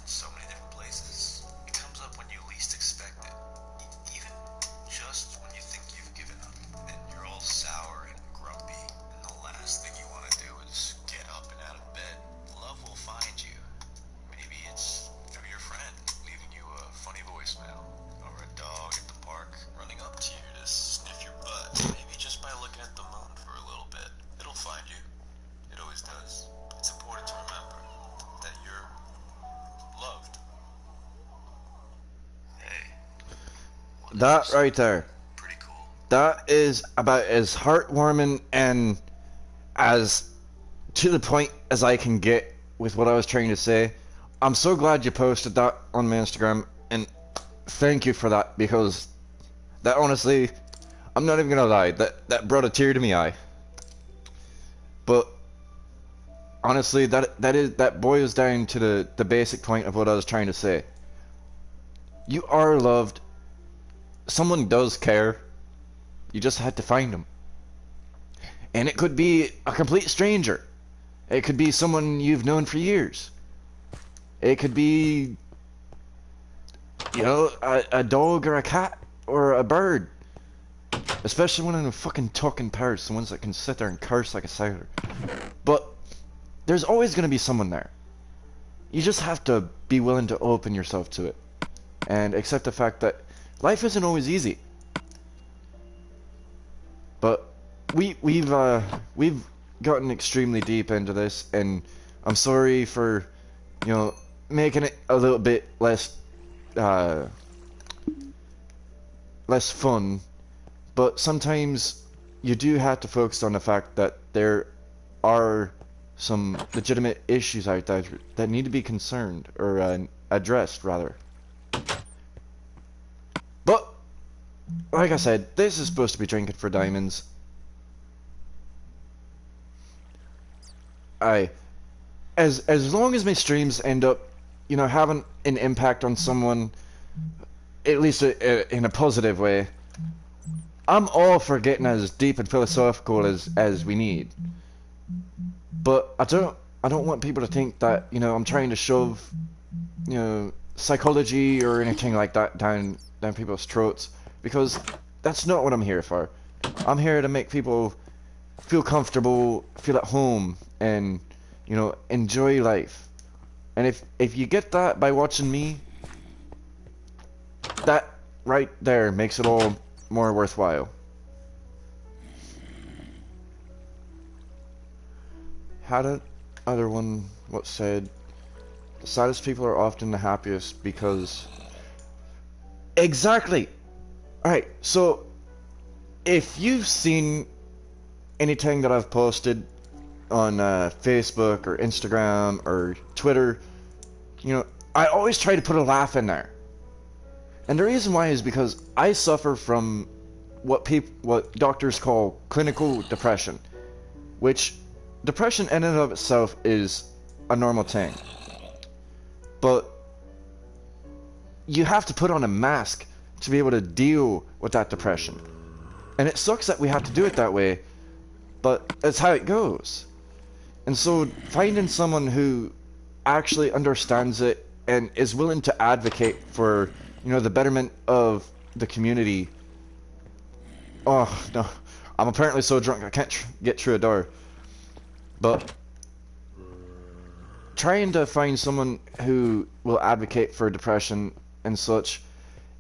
S1: That right there.
S2: Pretty cool.
S1: That is about as heartwarming and as to the point as I can get with what I was trying to say. I'm so glad you posted that on my Instagram, and thank you for that, because that honestly, I'm not even gonna lie, that brought a tear to my eye. But honestly, that boils down to the basic point of what I was trying to say. You are loved. Someone does care. You just had to find them. And it could be a complete stranger. It could be someone you've known for years. It could be, you know, a dog or a cat or a bird. Especially one of the fucking talking parrots, the ones that can sit there and curse like a sailor. But there's always going to be someone there. You just have to be willing to open yourself to it. And accept the fact that life isn't always easy. But we've gotten extremely deep into this, and I'm sorry for, you know, making it a little bit less fun. But sometimes you do have to focus on the fact that there are some legitimate issues out there that need to be concerned, or addressed, rather. But, like I said, this is supposed to be Drinking for Diamonds. As long as my streams end up, you know, having an impact on someone, at least in a positive way, I'm all for getting as deep and philosophical as we need. But I don't want people to think that, you know, I'm trying to shove, you know, psychology or anything like that down people's throats, because that's not what I'm here for. I'm here to make people feel comfortable, feel at home, and, you know, enjoy life. And if you get that by watching me, that right there makes it all more worthwhile. Had it other one what said, the saddest people are often the happiest because... Exactly! Alright, so if you've seen anything that I've posted on Facebook or Instagram or Twitter, you know, I always try to put a laugh in there. And the reason why is because I suffer from what doctors call clinical depression, which depression in and of itself is a normal thing. But you have to put on a mask to be able to deal with that depression. And it sucks that we have to do it that way, but that's how it goes. And so finding someone who actually understands it and is willing to advocate for, you know, the betterment of the community. Oh, no. I'm apparently so drunk I can't get through a door. But trying to find someone who will advocate for depression and such,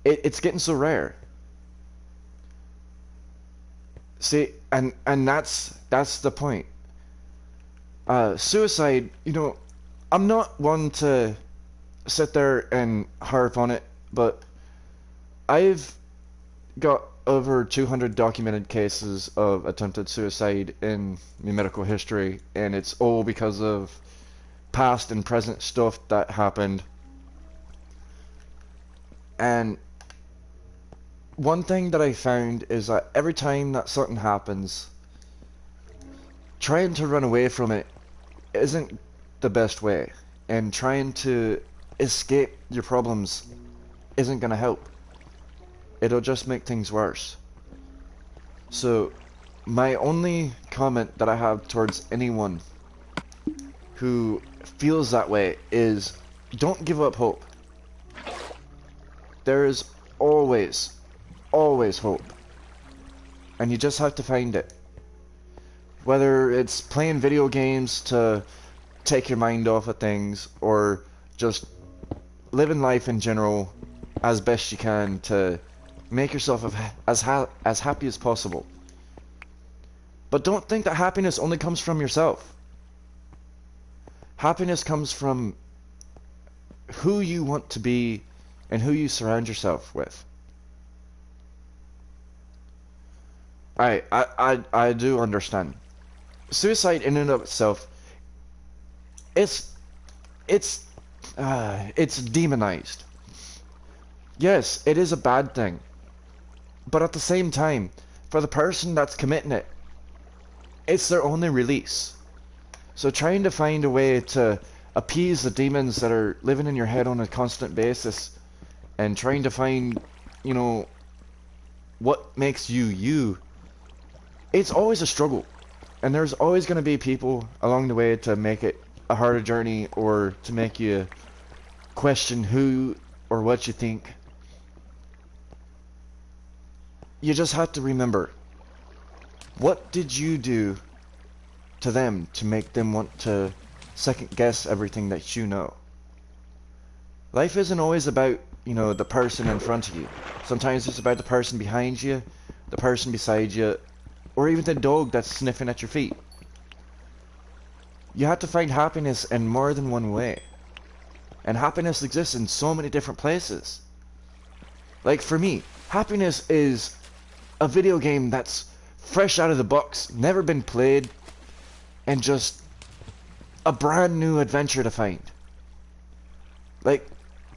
S1: it's getting so rare. See, and that's the point. Suicide, you know, I'm not one to sit there and harp on it, but I've got over 200 documented cases of attempted suicide in my medical history, and it's all because of past and present stuff that happened. And one thing that I found is that every time that something happens, trying to run away from it isn't the best way, and trying to escape your problems isn't going to help. It'll just make things worse. So my only comment that I have towards anyone who feels that way is, don't give up hope. There is always hope, and you just have to find it. Whether it's playing video games to take your mind off of things, or just living life in general as best you can to make yourself as happy as possible. But don't think that happiness only comes from yourself. Happiness comes from who you want to be and who you surround yourself with. I do understand. Suicide in and of itself, it's it's it's demonized. Yes, it is a bad thing, but at the same time, for the person that's committing it, it's their only release. So trying to find a way to appease the demons that are living in your head on a constant basis, and trying to find, you know, what makes you you, it's always a struggle. And there's always going to be people along the way to make it a harder journey, or to make you question who or what you think. You just have to remember, what did you do to them to make them want to second guess everything that you know? Life isn't always about, you know, the person in front of you. Sometimes it's about the person behind you, the person beside you, or even the dog that's sniffing at your feet. You have to find happiness in more than one way. And happiness exists in so many different places. Like for me, happiness is a video game that's fresh out of the box, never been played, and just a brand new adventure to find. Like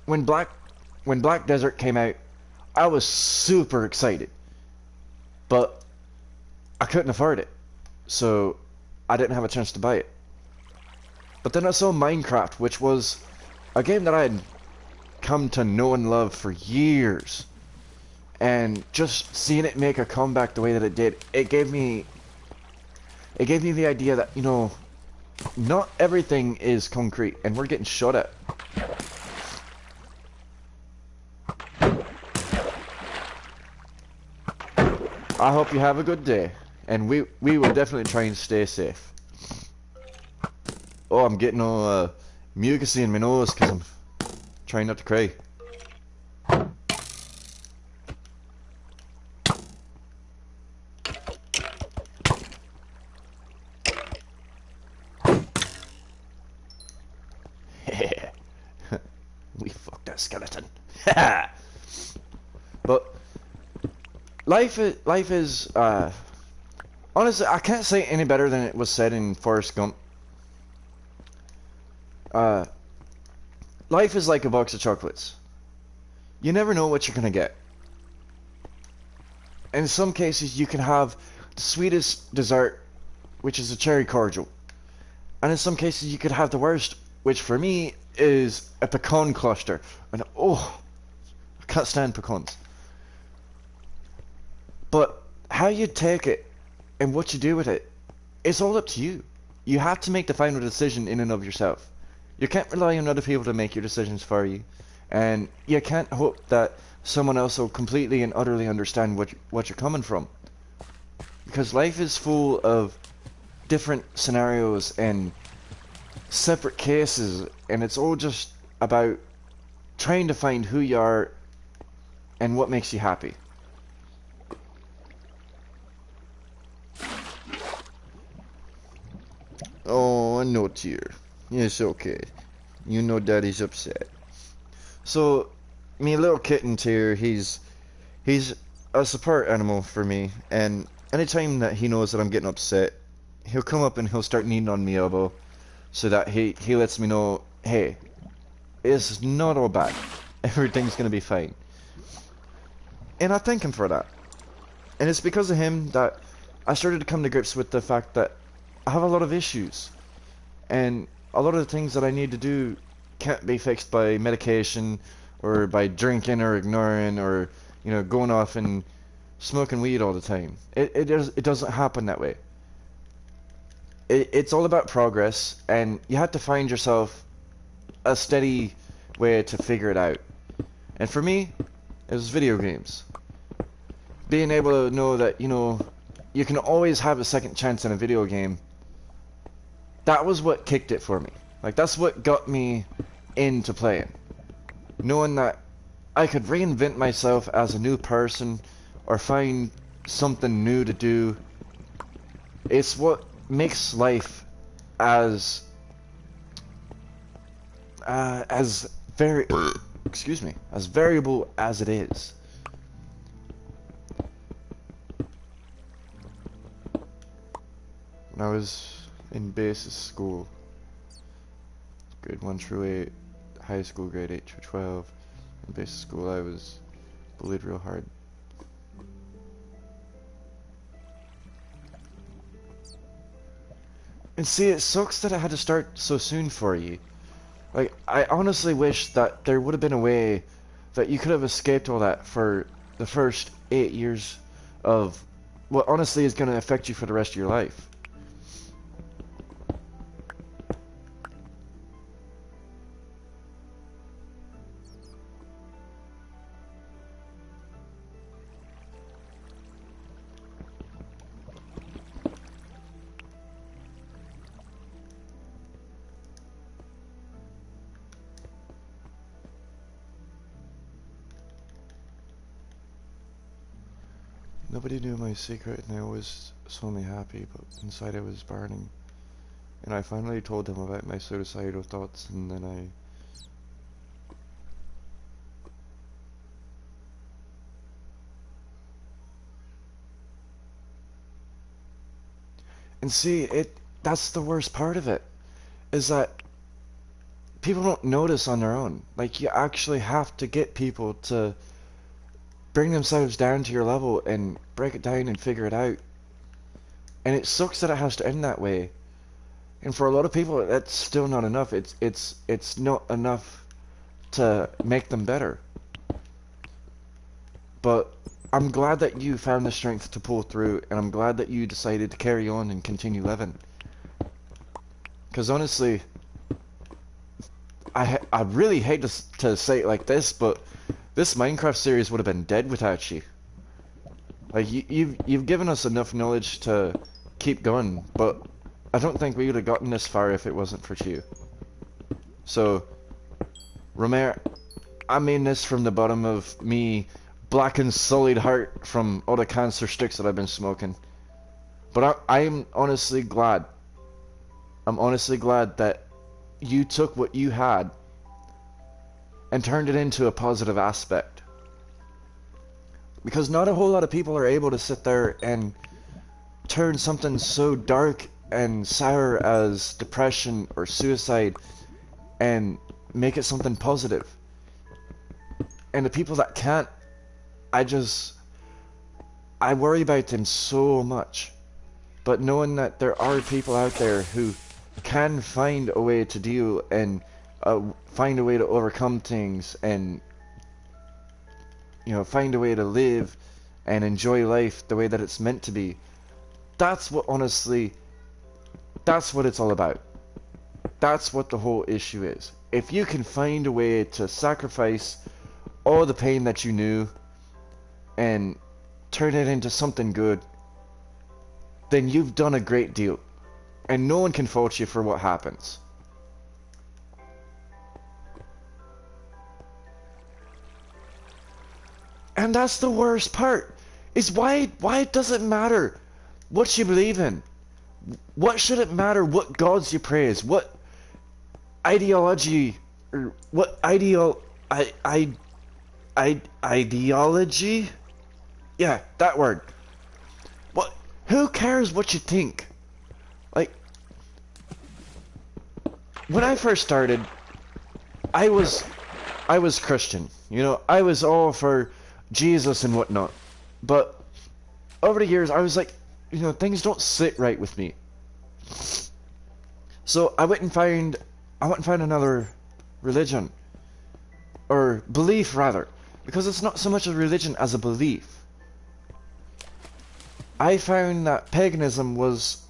S1: when Black Desert came out, I was super excited, but I couldn't afford it, so I didn't have a chance to buy it. But then I saw Minecraft, which was a game that I had come to know and love for years, and just seeing it make a comeback the way that it did, it gave me the idea that, you know, not everything is concrete, and we're getting shot at. I hope you have a good day, and we will definitely try and stay safe. Oh, I'm getting all mucusy in my nose because I'm trying not to cry. We fucked that skeleton. But life is honestly, I can't say it any better than it was said in Forrest Gump. Life is like a box of chocolates. You never know what you're gonna get. In some cases, you can have the sweetest dessert, which is a cherry cordial, and in some cases, you could have the worst, which for me is a pecan cluster. And oh, I can't stand pecans. But how you take it and what you do with it, it's all up to you. You have to make the final decision in and of yourself. You can't rely on other people to make your decisions for you, and you can't hope that someone else will completely and utterly understand what you're coming from. Because life is full of different scenarios and separate cases, and it's all just about trying to find who you are and what makes you happy. Oh, no tear. It's okay. You know Daddy's upset. So, me little kitten Tear, he's a support animal for me, and anytime that he knows that I'm getting upset, he'll come up and he'll start kneading on me elbow, so that he lets me know, hey, it's not all bad. Everything's gonna be fine. And I thank him for that. And it's because of him that I started to come to grips with the fact that I have a lot of issues, and a lot of the things that I need to do can't be fixed by medication, or by drinking, or ignoring, or, you know, going off and smoking weed all the time. It doesn't happen that way. It's all about progress, and you have to find yourself a steady way to figure it out. And for me, it was video games. Being able to know that, you know, you can always have a second chance in a video game. That was what kicked it for me. Like, that's what got me into playing. Knowing that I could reinvent myself as a new person, or find something new to do. It's what makes life as as variable as it is. when I was in basic school, grade 1 through 8, high school grade 8 through 12, in basic school I was bullied real hard. And see, it sucks that it had to start so soon for you. Like, I honestly wish that there would have been a way that you could have escaped all that for the first 8 years of what honestly is going to affect you for the rest of your life. Nobody knew my secret, and I always saw me happy, but inside I was burning. And I finally told him about my suicidal thoughts, and then I... And see, that's the worst part of it, is that people don't notice on their own. Like, you actually have to get people to bring themselves down to your level and break it down and figure it out. And it sucks that it has to end that way. And for a lot of people, that's still not enough. It's not enough to make them better. But I'm glad that you found the strength to pull through, and I'm glad that you decided to carry on and continue living. Because honestly, I really hate to say it like this, but this Minecraft series would have been dead without you. Like, you've given us enough knowledge to keep going, but I don't think we would have gotten this far if it wasn't for you. So, Romare, I mean this from the bottom of me, black and sullied heart from all the cancer sticks that I've been smoking. But I'm honestly glad. I'm honestly glad that you took what you had and turned it into a positive aspect. Because not a whole lot of people are able to sit there and turn something so dark and sour as depression or suicide and make it something positive. And the people that can't, I worry about them so much. But knowing that there are people out there who can find a way to deal and find a way to overcome things and, you know, find a way to live and enjoy life the way that it's meant to be. That's what, honestly, that's what it's all about. That's what the whole issue is. If you can find a way to sacrifice all the pain that you knew and turn it into something good, then you've done a great deal. And no one can fault you for what happens. And that's the worst part, is why does it matter what you believe in? What should it matter what gods you praise? What ideology, or what ideology? Yeah, that word. What? Who cares what you think? Like, when I first started, I was Christian. You know, I was all for Jesus and whatnot. But over the years, I was like, you know, things don't sit right with me. So I went and found another religion, or belief rather, because it's not so much a religion as a belief. I found that paganism was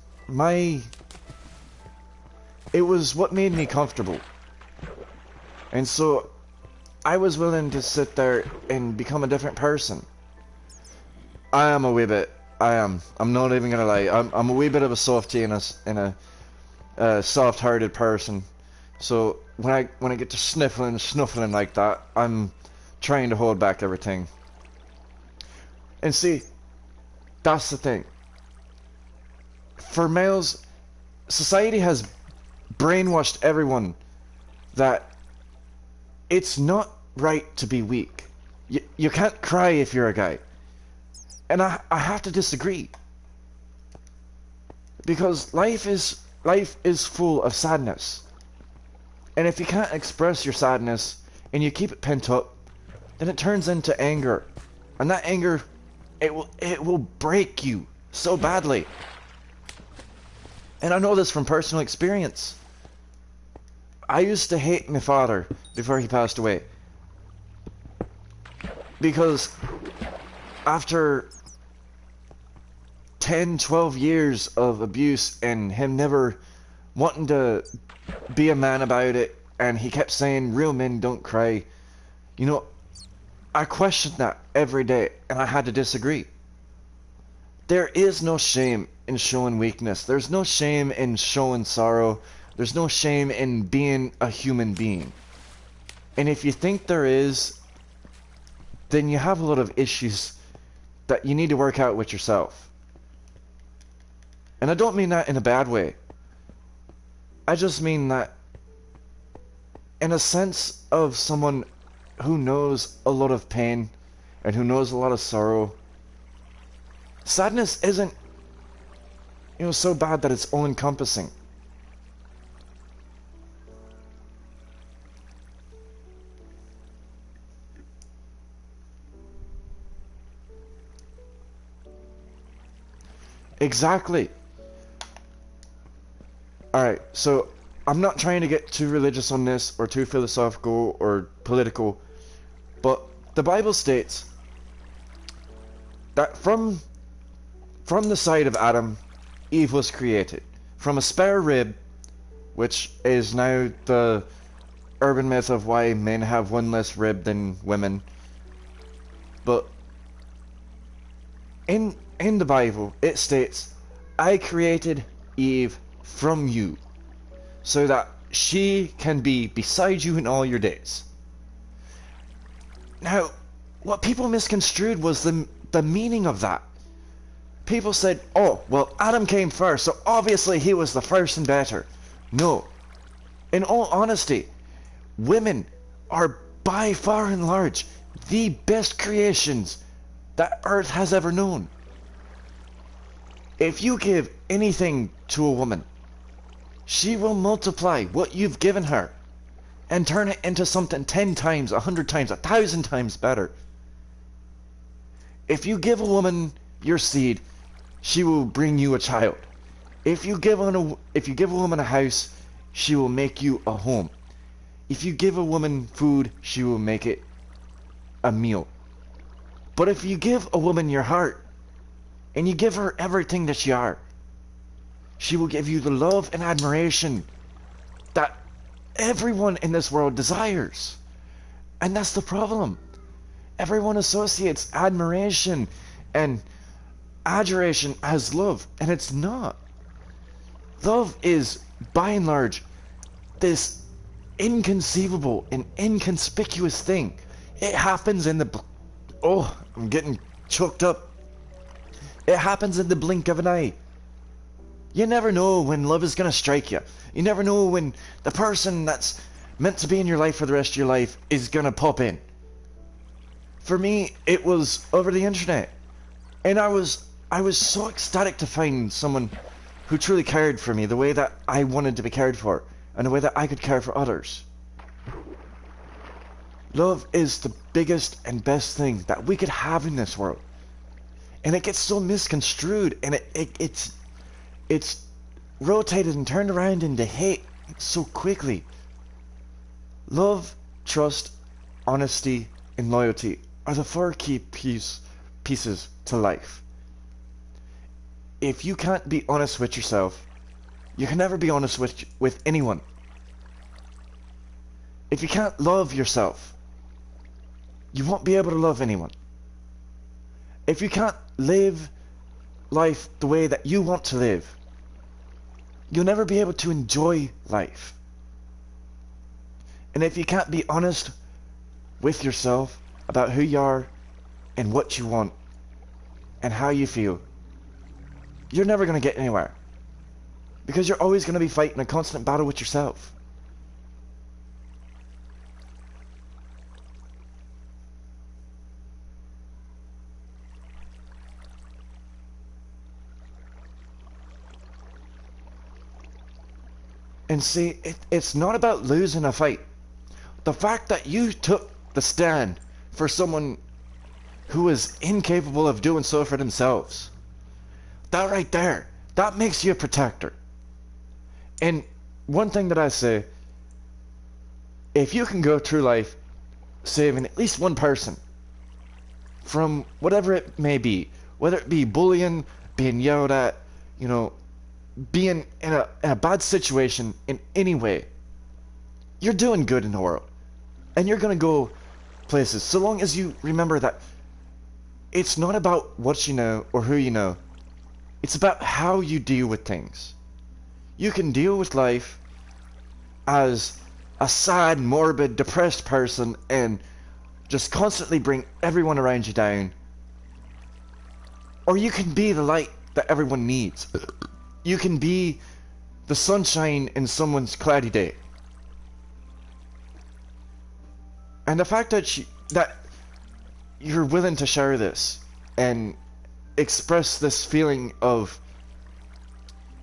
S1: it was what made me comfortable. And so I was willing to sit there and become a different person. I am a wee bit. I'm not even gonna lie. I'm a wee bit of a softie and a soft-hearted person. So when I get to snuffling like that, I'm trying to hold back everything. And see, that's the thing. For males, society has brainwashed everyone that it's not right to be weak. You can't cry if you're a guy. And I have to disagree. Because life is full of sadness. And if you can't express your sadness and you keep it pent up, then it turns into anger. And that anger, it will break you so badly. And I know this from personal experience. I used to hate my father before he passed away. Because after 10, 12 years of abuse and him never wanting to be a man about it, and he kept saying, real men don't cry. You know, I questioned that every day, and I had to disagree. There is no shame in showing weakness. There's no shame in showing sorrow. There's no shame in being a human being. And if you think there is, then you have a lot of issues that you need to work out with yourself. And I don't mean that in a bad way. I just mean that in a sense of someone who knows a lot of pain and who knows a lot of sorrow. Sadness isn't, so bad that it's all-encompassing. Exactly. Alright, so I'm not trying to get too religious on this or too philosophical or political, but the Bible states that from the side of Adam, Eve was created. From a spare rib, which is now the urban myth of why men have one less rib than women. But in the Bible, it states, I created Eve from you, so that she can be beside you in all your days. Now, what people misconstrued was the meaning of that. People said, oh, well, Adam came first, so obviously he was the first and better. No. In all honesty, women are by far and large the best creations that Earth has ever known. If you give anything to a woman, she will multiply what you've given her and turn it into something 10 times, 100 times, 1,000 times better. If you give a woman your seed, she will bring you a child. If you give a woman a house, she will make you a home. If you give a woman food, she will make it a meal. But if you give a woman your heart, and you give her everything that you are, she will give you the love and admiration that everyone in this world desires. And that's the problem. Everyone associates admiration and adoration as love, and it's not. Love is, by and large, this inconceivable and inconspicuous thing. It happens in the... Oh, I'm getting choked up. It happens in the blink of an eye. You never know when love is going to strike you. You never know when the person that's meant to be in your life for the rest of your life is going to pop in. For me, it was over the internet. And I was so ecstatic to find someone who truly cared for me the way that I wanted to be cared for, and the way that I could care for others. Love is the biggest and best thing that we could have in this world. And it gets so misconstrued, and it's rotated and turned around into hate so quickly. Love, trust, honesty, and loyalty are the 4 key pieces to life. If you can't be honest with yourself, you can never be honest with anyone. If you can't love yourself, you won't be able to love anyone. If you can't live life the way that you want to live, you'll never be able to enjoy life. And if you can't be honest with yourself about who you are and what you want and how you feel, you're never going to get anywhere. Because you're always going to be fighting a constant battle with yourself. And see, it's not about losing a fight. The fact that you took the stand for someone who is incapable of doing so for themselves, that right there, that makes you a protector. And one thing that I say, if you can go through life saving at least one person from whatever it may be, whether it be bullying, being yelled at, you know, being in a bad situation in any way, you're doing good in the world. And you're going to go places, so long as you remember that it's not about what you know or who you know. It's about how you deal with things. You can deal with life as a sad, morbid, depressed person and just constantly bring everyone around you down. Or you can be the light that everyone needs. You can be the sunshine in someone's cloudy day. And the fact that you're willing to share this and express this feeling of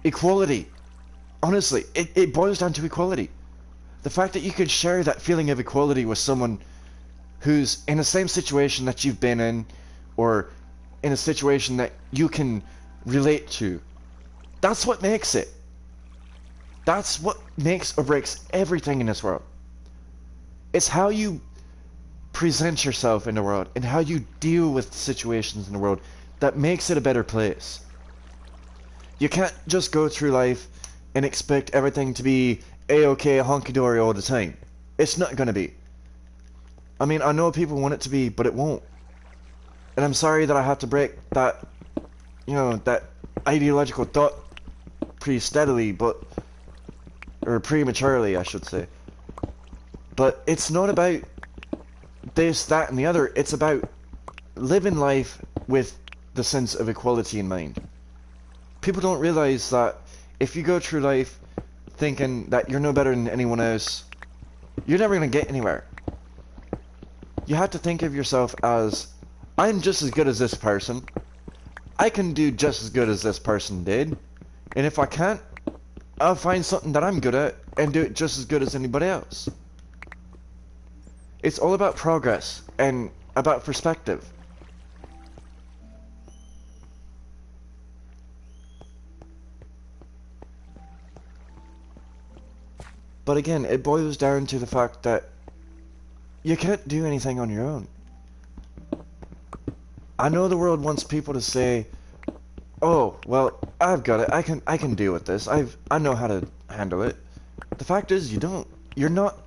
S1: equality, honestly, it boils down to equality. The fact that you can share that feeling of equality with someone who's in the same situation that you've been in, or in a situation that you can relate to, that's what makes it. That's what makes or breaks everything in this world. It's how you present yourself in the world and how you deal with situations in the world that makes it a better place. You can't just go through life and expect everything to be a-okay, honky-dory all the time. It's not going to be. I mean, I know people want it to be, but it won't. And I'm sorry that I have to break that, you know, that ideological thought pretty steadily, but, or prematurely, I should say. But it's not about this, that, and the other. It's about living life with the sense of equality in mind. People don't realize that if you go through life thinking that you're no better than anyone else, you're never going to get anywhere. You have to think of yourself as, I'm just as good as this person. I can do just as good as this person did. And if I can't, I'll find something that I'm good at and do it just as good as anybody else. It's all about progress and about perspective. But again, it boils down to the fact that you can't do anything on your own. I know the world wants people to say, "Oh, well, I've got it. I can deal with this. I know how to handle it." The fact is, you don't. You're not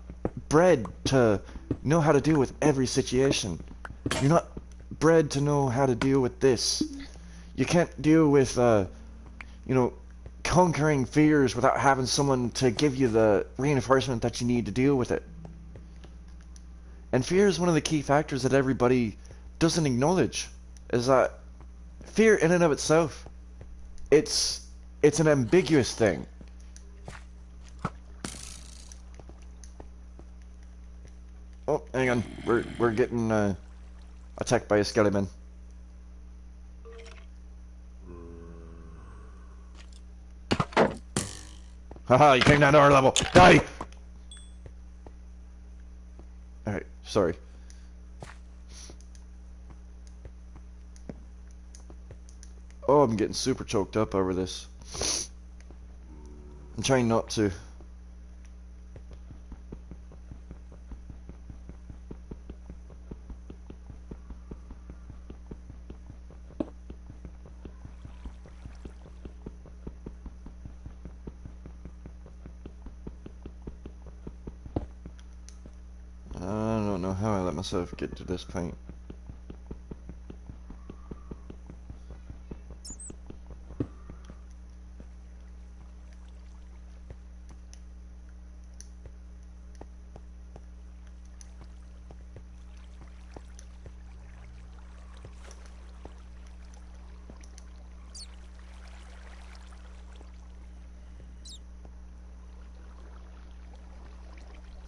S1: bred to know how to deal with every situation. You're not bred to know how to deal with this. You can't deal with, you know, conquering fears without having someone to give you the reinforcement that you need to deal with it. And fear is one of the key factors that everybody doesn't acknowledge. Is that fear in and of itself, it's an ambiguous thing. Oh, hang on. We're getting attacked by a skeleton. Haha, you came down to our level. Die! Alright, sorry. Oh, I'm getting super choked up over this. I'm trying not to. I don't know how I let myself get to this point.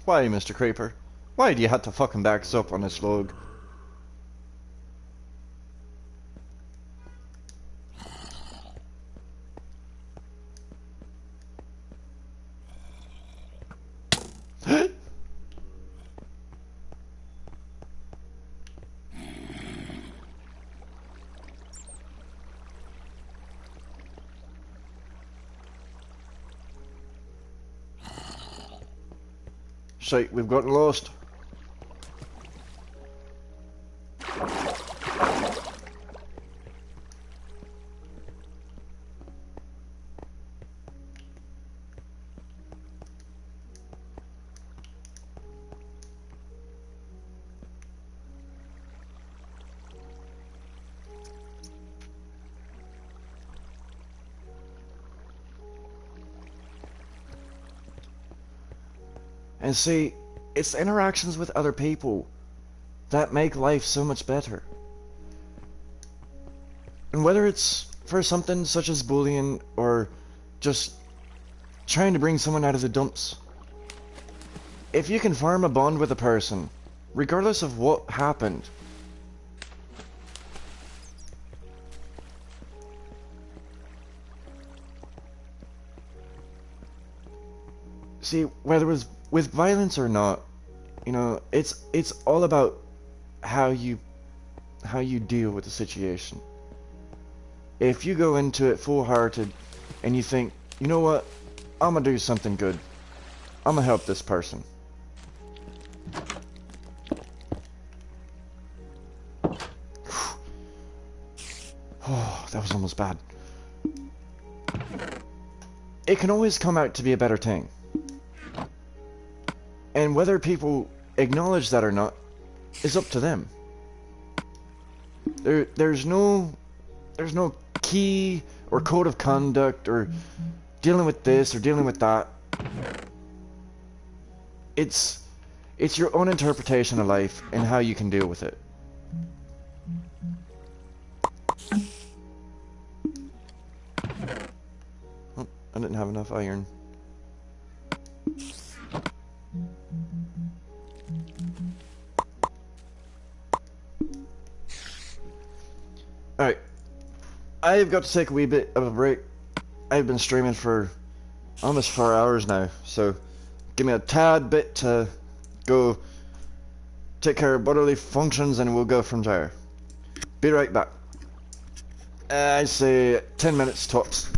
S1: Why, Mr. Creeper? Why do you have to fucking back us up on this log? Shite, we've gotten lost. And see, it's the interactions with other people that make life so much better. And whether it's for something such as bullying or just trying to bring someone out of the dumps, if you can form a bond with a person, regardless of what happened, see, whether it was with violence or not, you know, it's all about how you deal with the situation. If you go into it full-hearted and you think, you know what, I'm gonna do something good, I'm gonna help this person. Oh, that was almost bad. It can always come out to be a better thing. And whether people acknowledge that or not is up to them. There's no key or code of conduct or dealing with this or dealing with that. It's your own interpretation of life and how you can deal with it. Oh, I didn't have enough iron. Alright, I've got to take a wee bit of a break. I've been streaming for almost 4 hours now, so give me a tad bit to go take care of bodily functions and we'll go from there. Be right back. I say 10 minutes tops.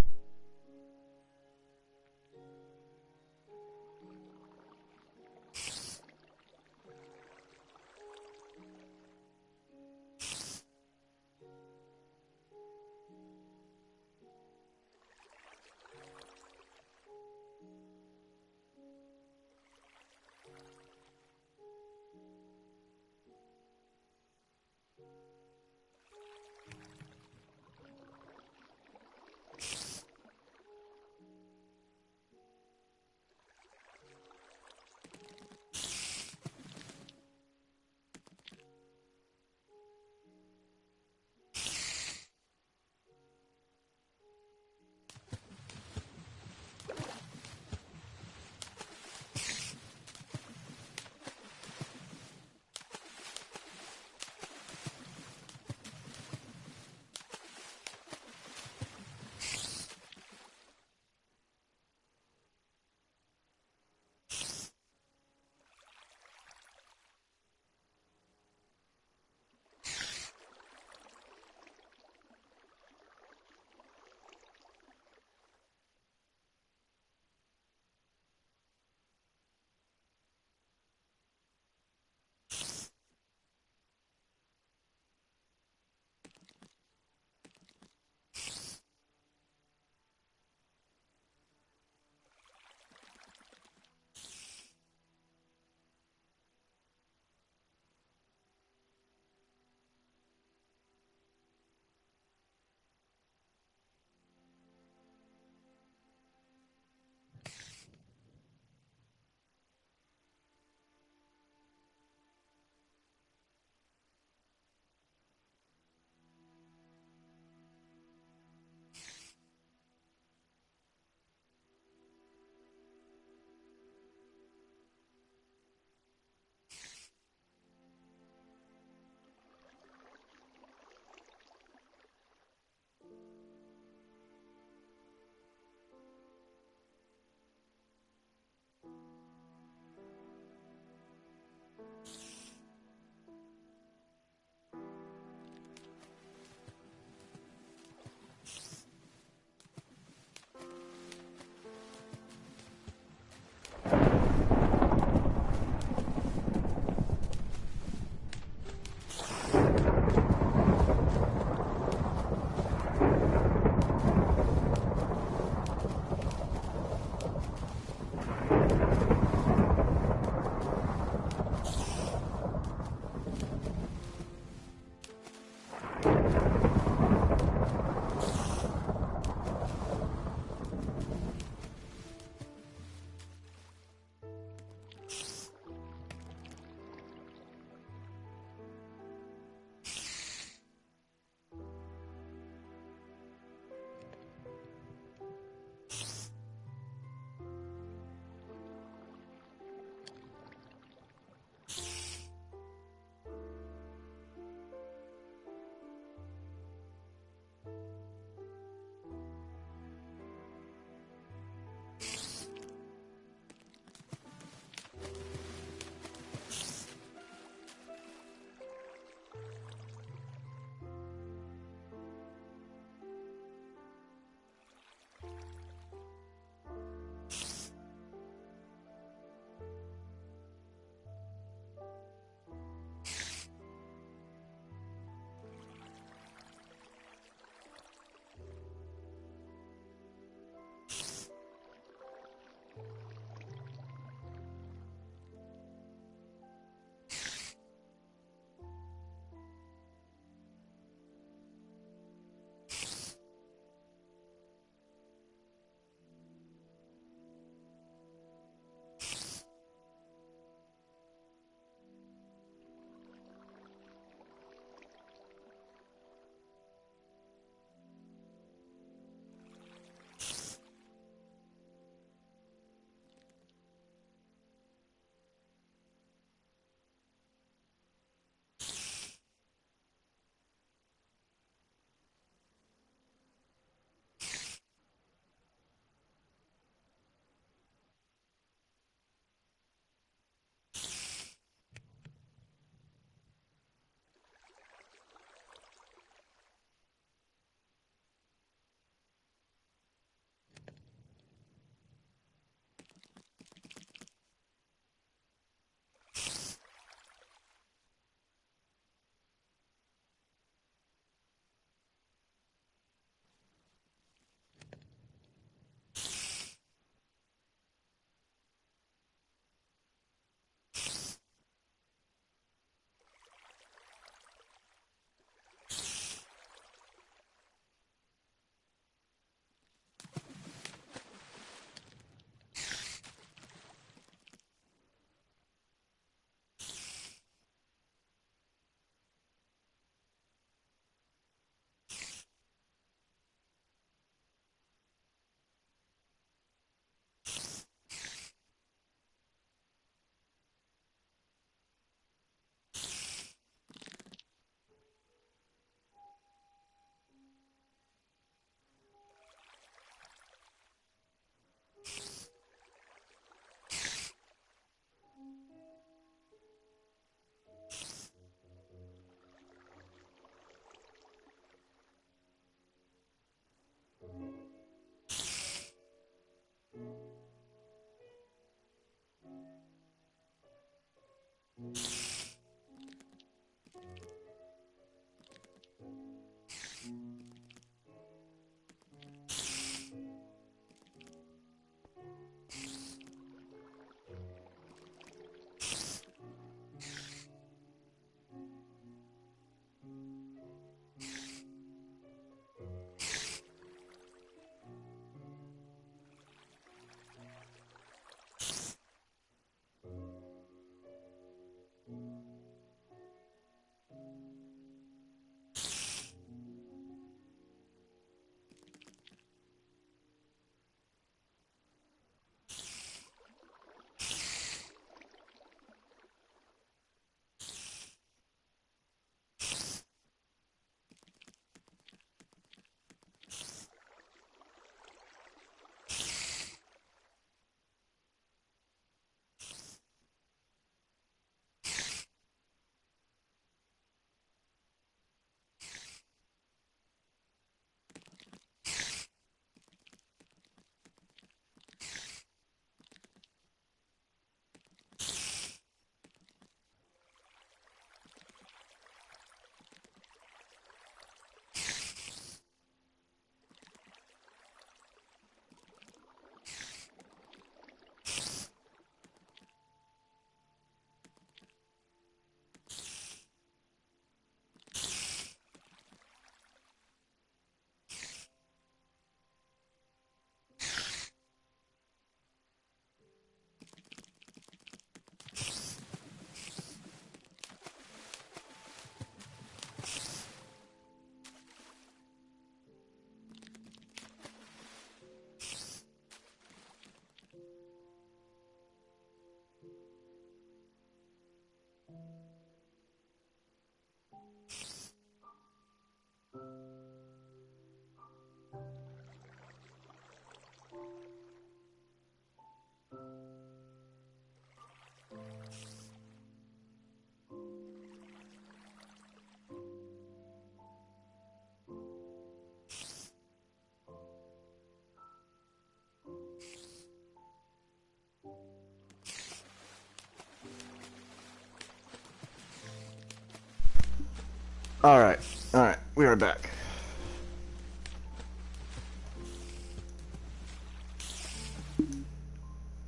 S1: Alright, alright, we are back.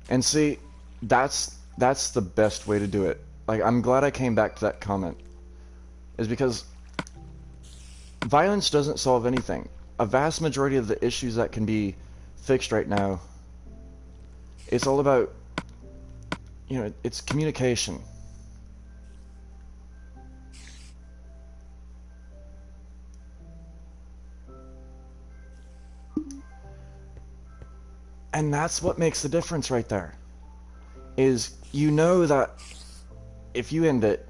S1: And see, that's the best way to do it. Like, I'm glad I came back to that comment. Is because violence doesn't solve anything. A vast majority of the issues that can be fixed right now, it's all about, you know, it's communication. And that's what makes the difference right there. Is you know that if you end it,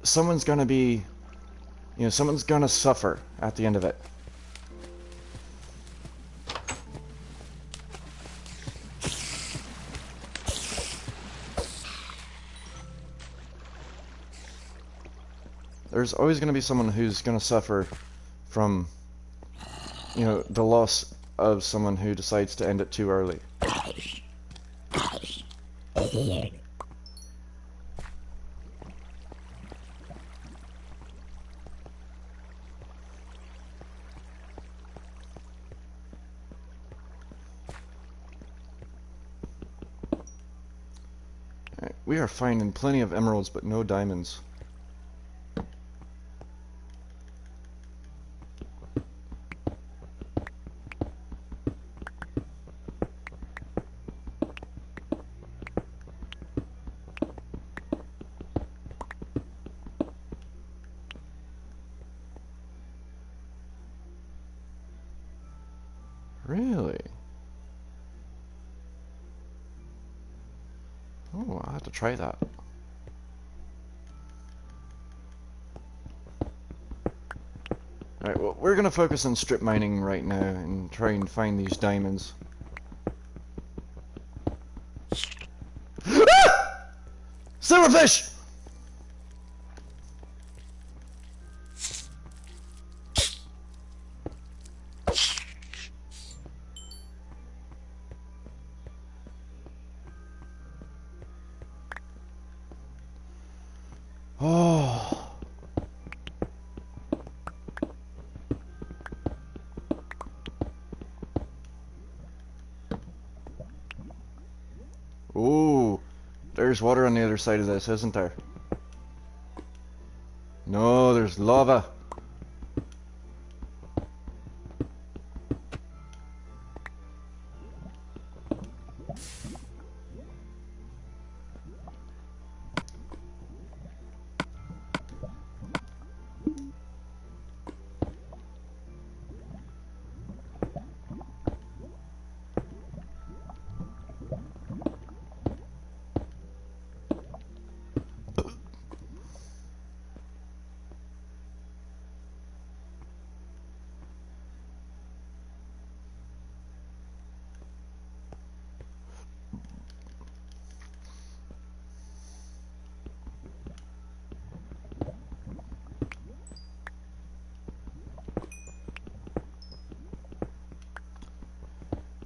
S1: someone's gonna be, you know, someone's gonna suffer at the end of it. There's always gonna be someone who's gonna suffer from, you know, the loss of someone who decides to end it too early. Right, we are finding plenty of emeralds, but no diamonds. Really? Oh, I'll have to try that. Alright, well, we're gonna focus on strip mining right now and try and find these diamonds. Ah! Silverfish! Oh. Ooh, there's water on the other side of this, isn't there? No, there's lava.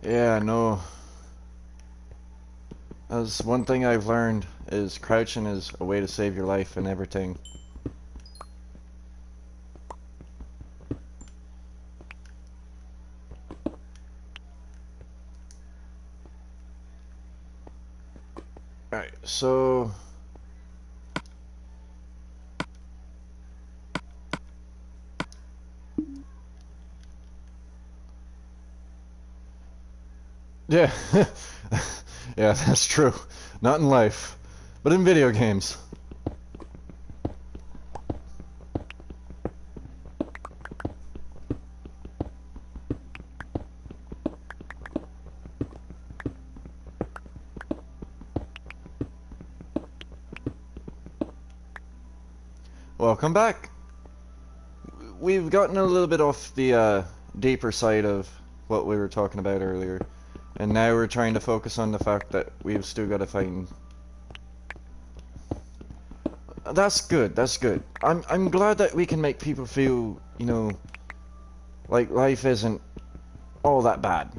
S1: Yeah, no. That's one thing I've learned is crouching is a way to save your life and everything. Alright, so yeah. Yeah, that's true. Not in life, but in video games. Welcome back. We've gotten a little bit off the deeper side of what we were talking about earlier, and now we're trying to focus on the fact that we've still got to find. That's good. That's good. I'm glad that we can make people feel, you know, like life isn't all that bad.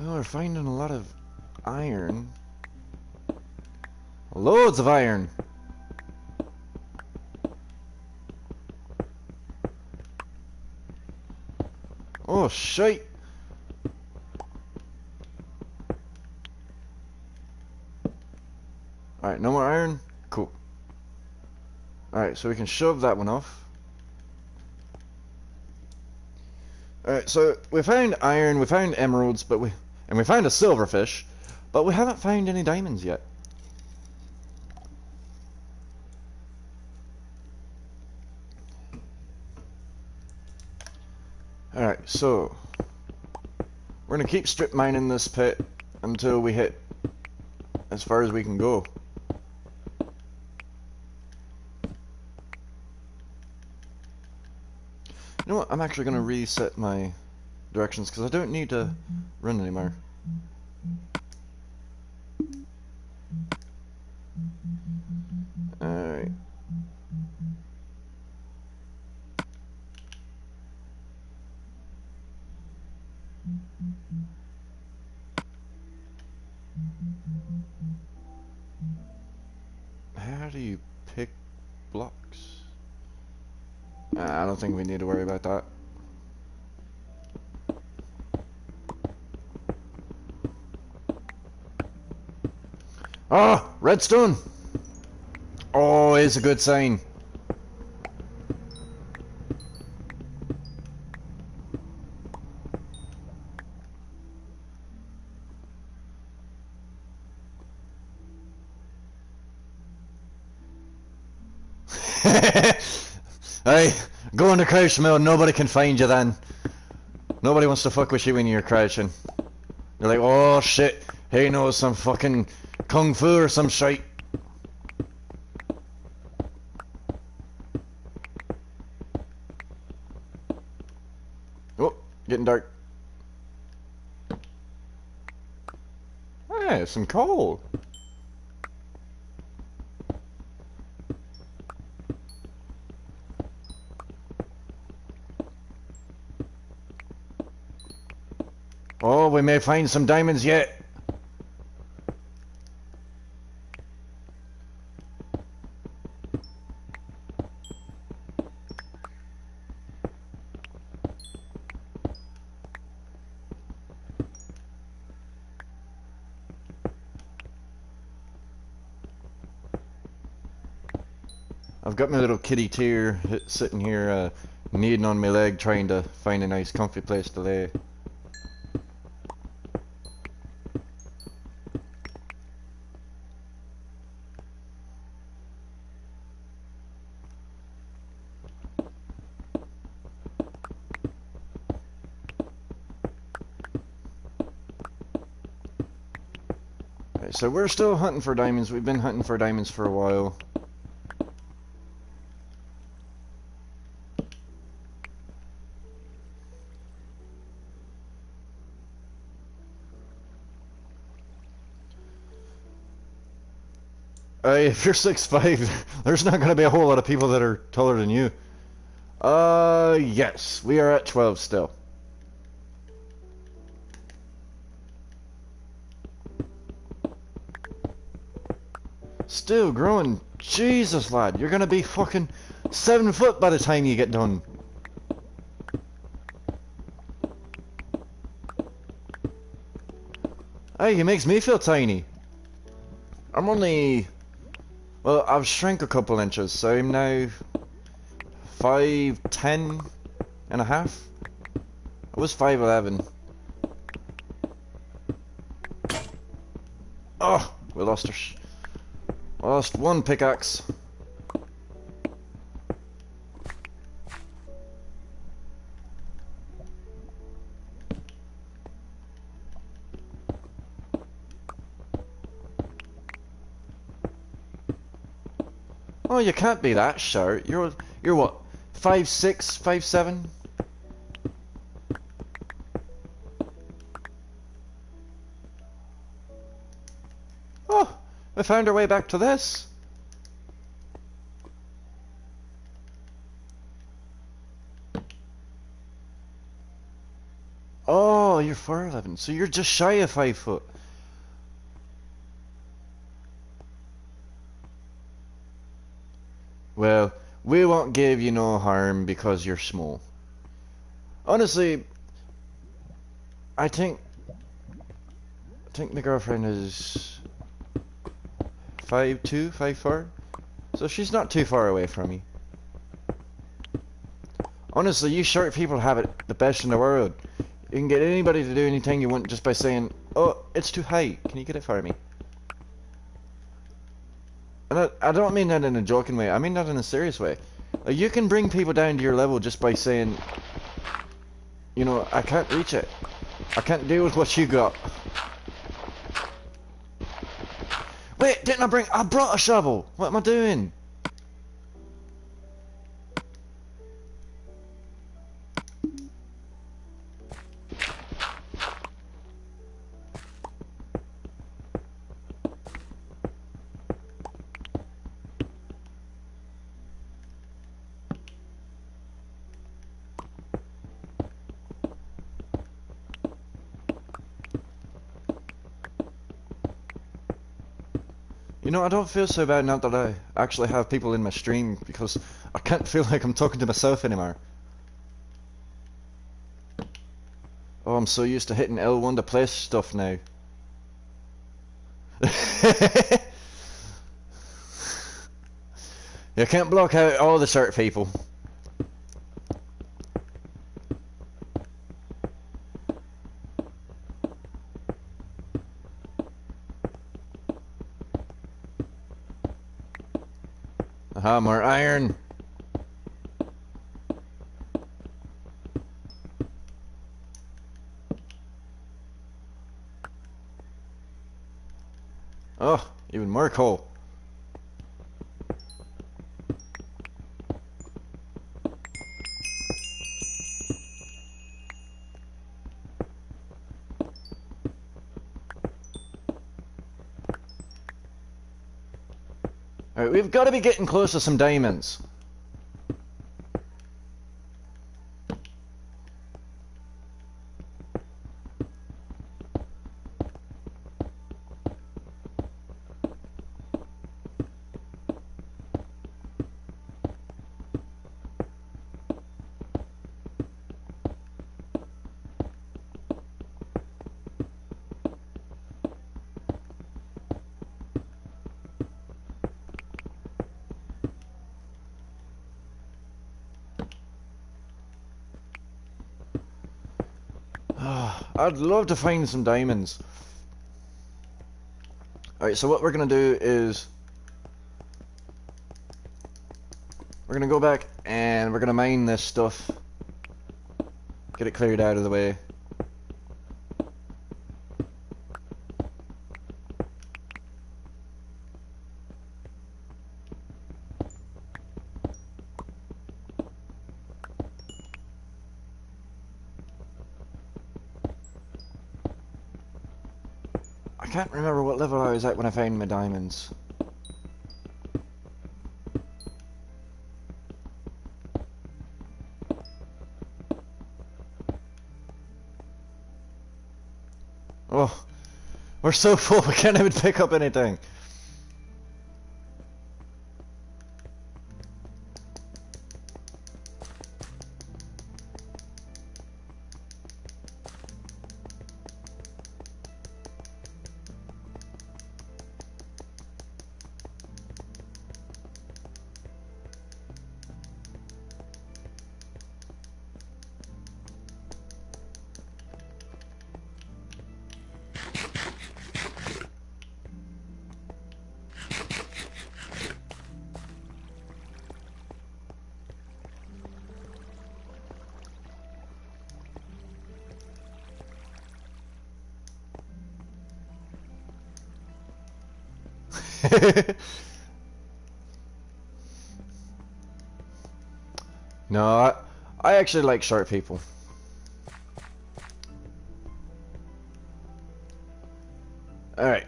S1: Well, we're finding a lot of iron. Loads of iron. Oh, shite. Alright, no more iron? Cool. Alright, so we can shove that one off. Alright, so we found iron, we found emeralds, but we found a silverfish, but we haven't found any diamonds yet. Alright, so we're gonna keep strip mining this pit until we hit as far as we can go. You know what, I'm actually gonna reset my directions because I don't need to run anymore. Alright. How do you pick blocks? I don't think we need to worry about that. Oh, redstone! Oh, it's a good sign. Hey, go in the crouch mode, nobody can find you then. Nobody wants to fuck with you when you're crouching. They're like, oh shit, he knows some fucking kung fu or some shite. Oh, getting dark. Hey, some coal. Oh, we may find some diamonds yet. I've got my little kitty tear sitting here, kneading on my leg, trying to find a nice comfy place to lay. Right, so we're still hunting for diamonds. We've been hunting for diamonds for a while. If you're 6'5", there's not going to be a whole lot of people that are taller than you. Yes, we are at 12 still. Still growing. Jesus, lad, you're going to be fucking 7 foot by the time you get done. Hey, he makes me feel tiny. I'm only... Well, I've shrank a couple inches, so I'm now 5'10" and a half. I was 5'11". Oh, we lost lost one pickaxe. Oh, you can't be that short. You're what? 5'6", 5'7"? Oh, we found our way back to this. Oh, you're 4'11", so you're just shy of 5 foot. Well, we won't give you no harm because you're small. Honestly, I think my girlfriend is 5'2", 5'4", so she's not too far away from you. Honestly, you short people have it the best in the world. You can get anybody to do anything you want just by saying, "Oh, it's too high. Can you get it for me?" And I don't mean that in a joking way. I mean that in a serious way. Like, you can bring people down to your level just by saying, you know, I can't reach it. I can't deal with what you got. Wait, didn't I I brought a shovel. What am I doing? You know, I don't feel so bad now that I actually have people in my stream because I can't feel like I'm talking to myself anymore. Oh, I'm so used to hitting L1 to place stuff now. You can't block out all the short people. Aha, more iron. Oh, even more coal. Alright, we've got to be getting close to some diamonds. I'd love to find some diamonds. Alright, so what we're gonna do is we're gonna go back and we're gonna mine this stuff. Get it cleared out of the way. I can't remember what level I was at when I found my diamonds. Oh, we're so full we can't even pick up anything. No, I actually like short people. Alright.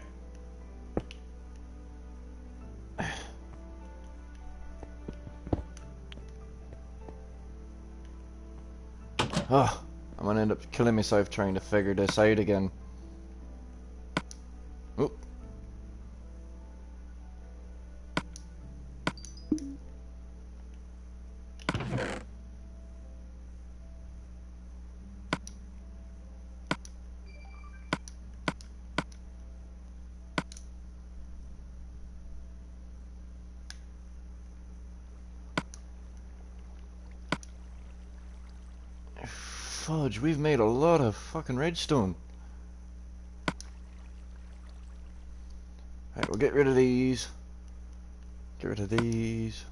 S1: Oh, I'm gonna end up killing myself trying to figure this out again. Oop. Fudge, we've made a lot of fucking redstone. Alright, we'll get rid of these. Get rid of these.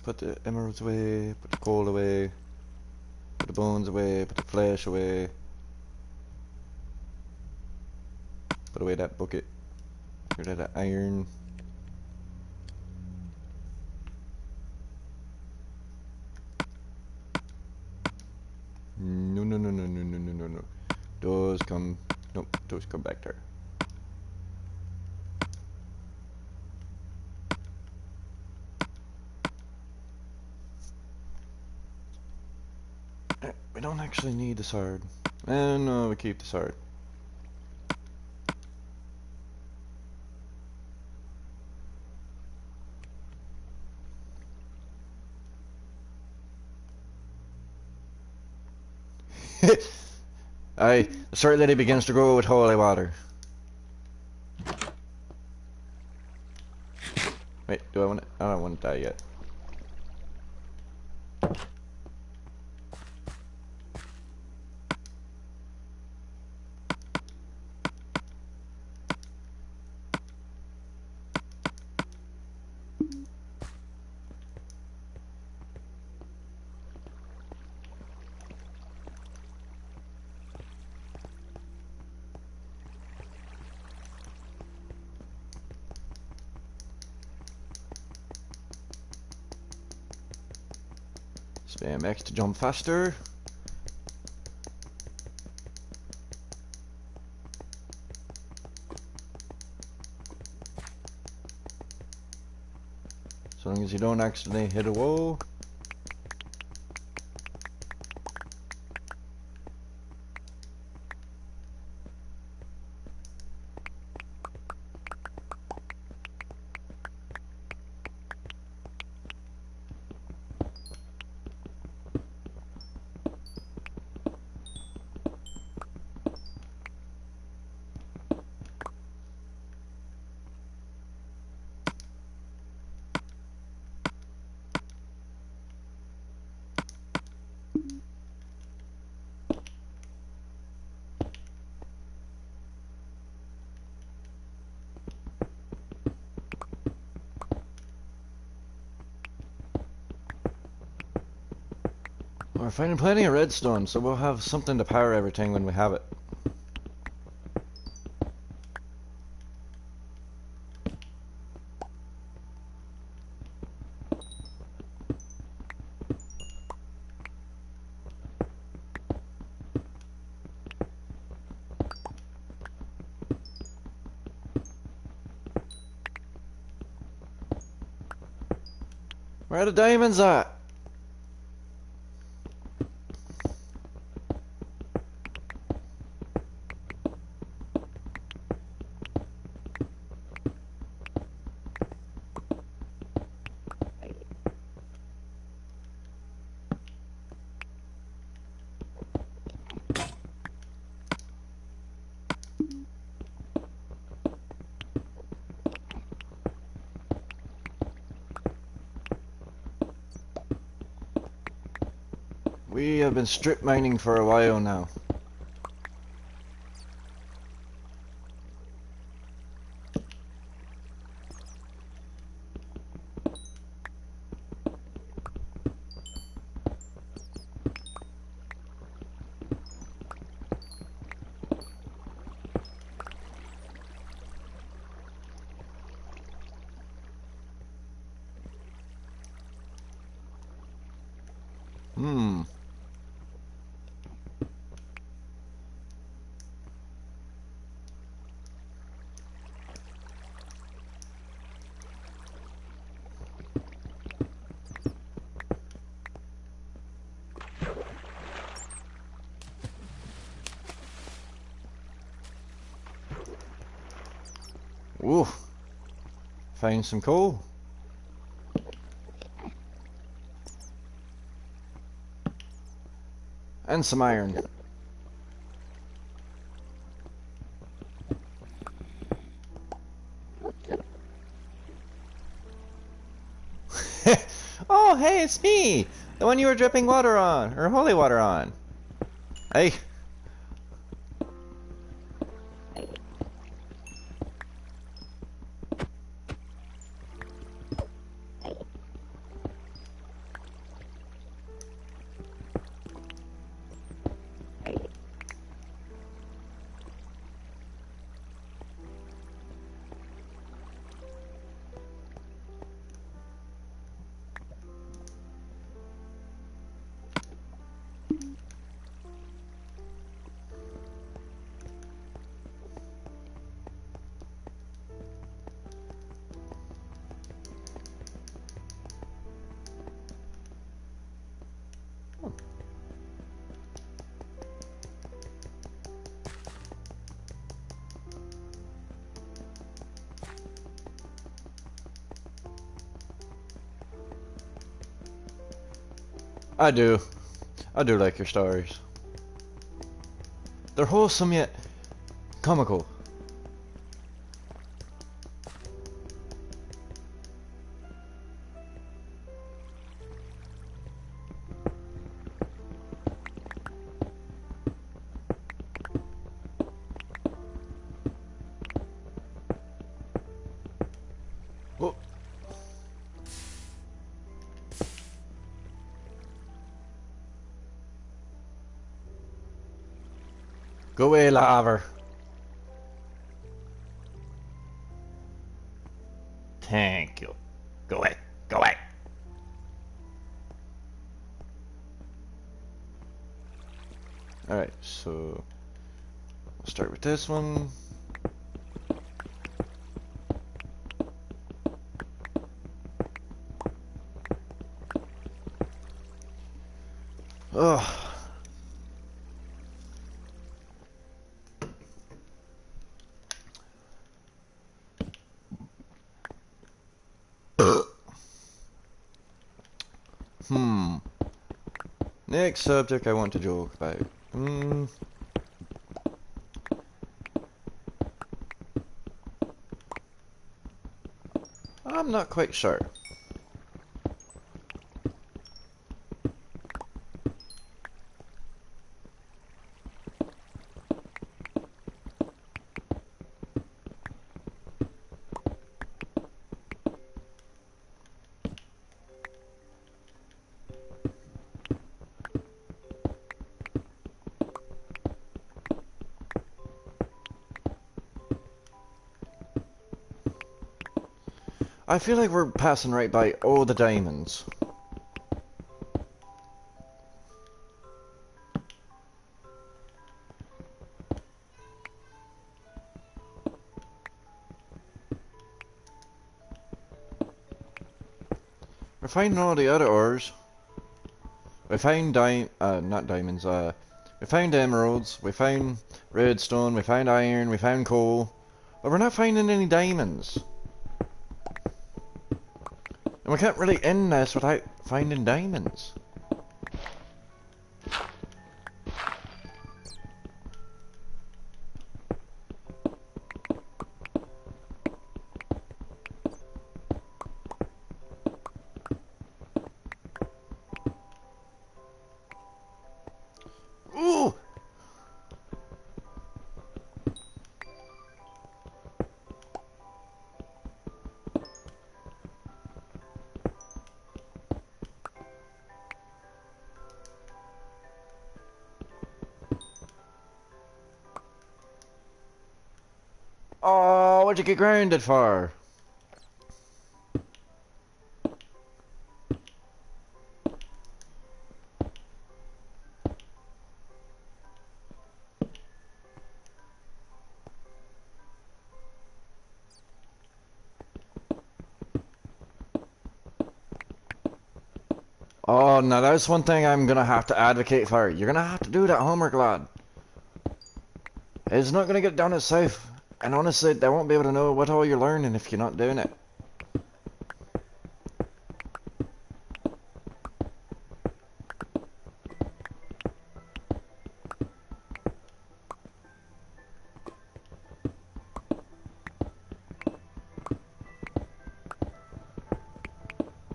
S1: Put the emeralds away, put the coal away, put the bones away, put the flesh away. Put away that bucket. Get rid of that iron. No, no, no, no, no, no, no, no, no. Those come. Nope, those come back there. We don't actually need the sword. No, we keep the sword. Aye, the sword lady begins to grow with holy water. Wait, do I want to? I don't want to die yet. Spam X to jump faster. So long as you don't accidentally hit a wall. We're finding plenty of redstone, so we'll have something to power everything when we have it. Where are the diamonds at? We have been strip mining for a while now. Hmm. Ooh. Found some coal. And some iron. Oh, hey, it's me! The one you were dripping water on, or holy water on. Hey. I do. I do like your stories. They're wholesome yet comical. Oh. Go away, lava. Thank you. Go away. Go away. Alright, so I'll start with this one. Ugh. Next subject I want to joke about. I'm not quite sure. I feel like we're passing right by all the diamonds. We're finding all the other ores. We found not diamonds, we found emeralds, we found redstone, we found iron, we found coal, but we're not finding any diamonds. And we can't really end this without finding diamonds. Ooh! Oh, what'd you get grounded for? Oh, now that's one thing I'm gonna have to advocate for. You're gonna have to do that homework, lad. It's not gonna get done itself. And honestly, they won't be able to know what all you're learning if you're not doing it.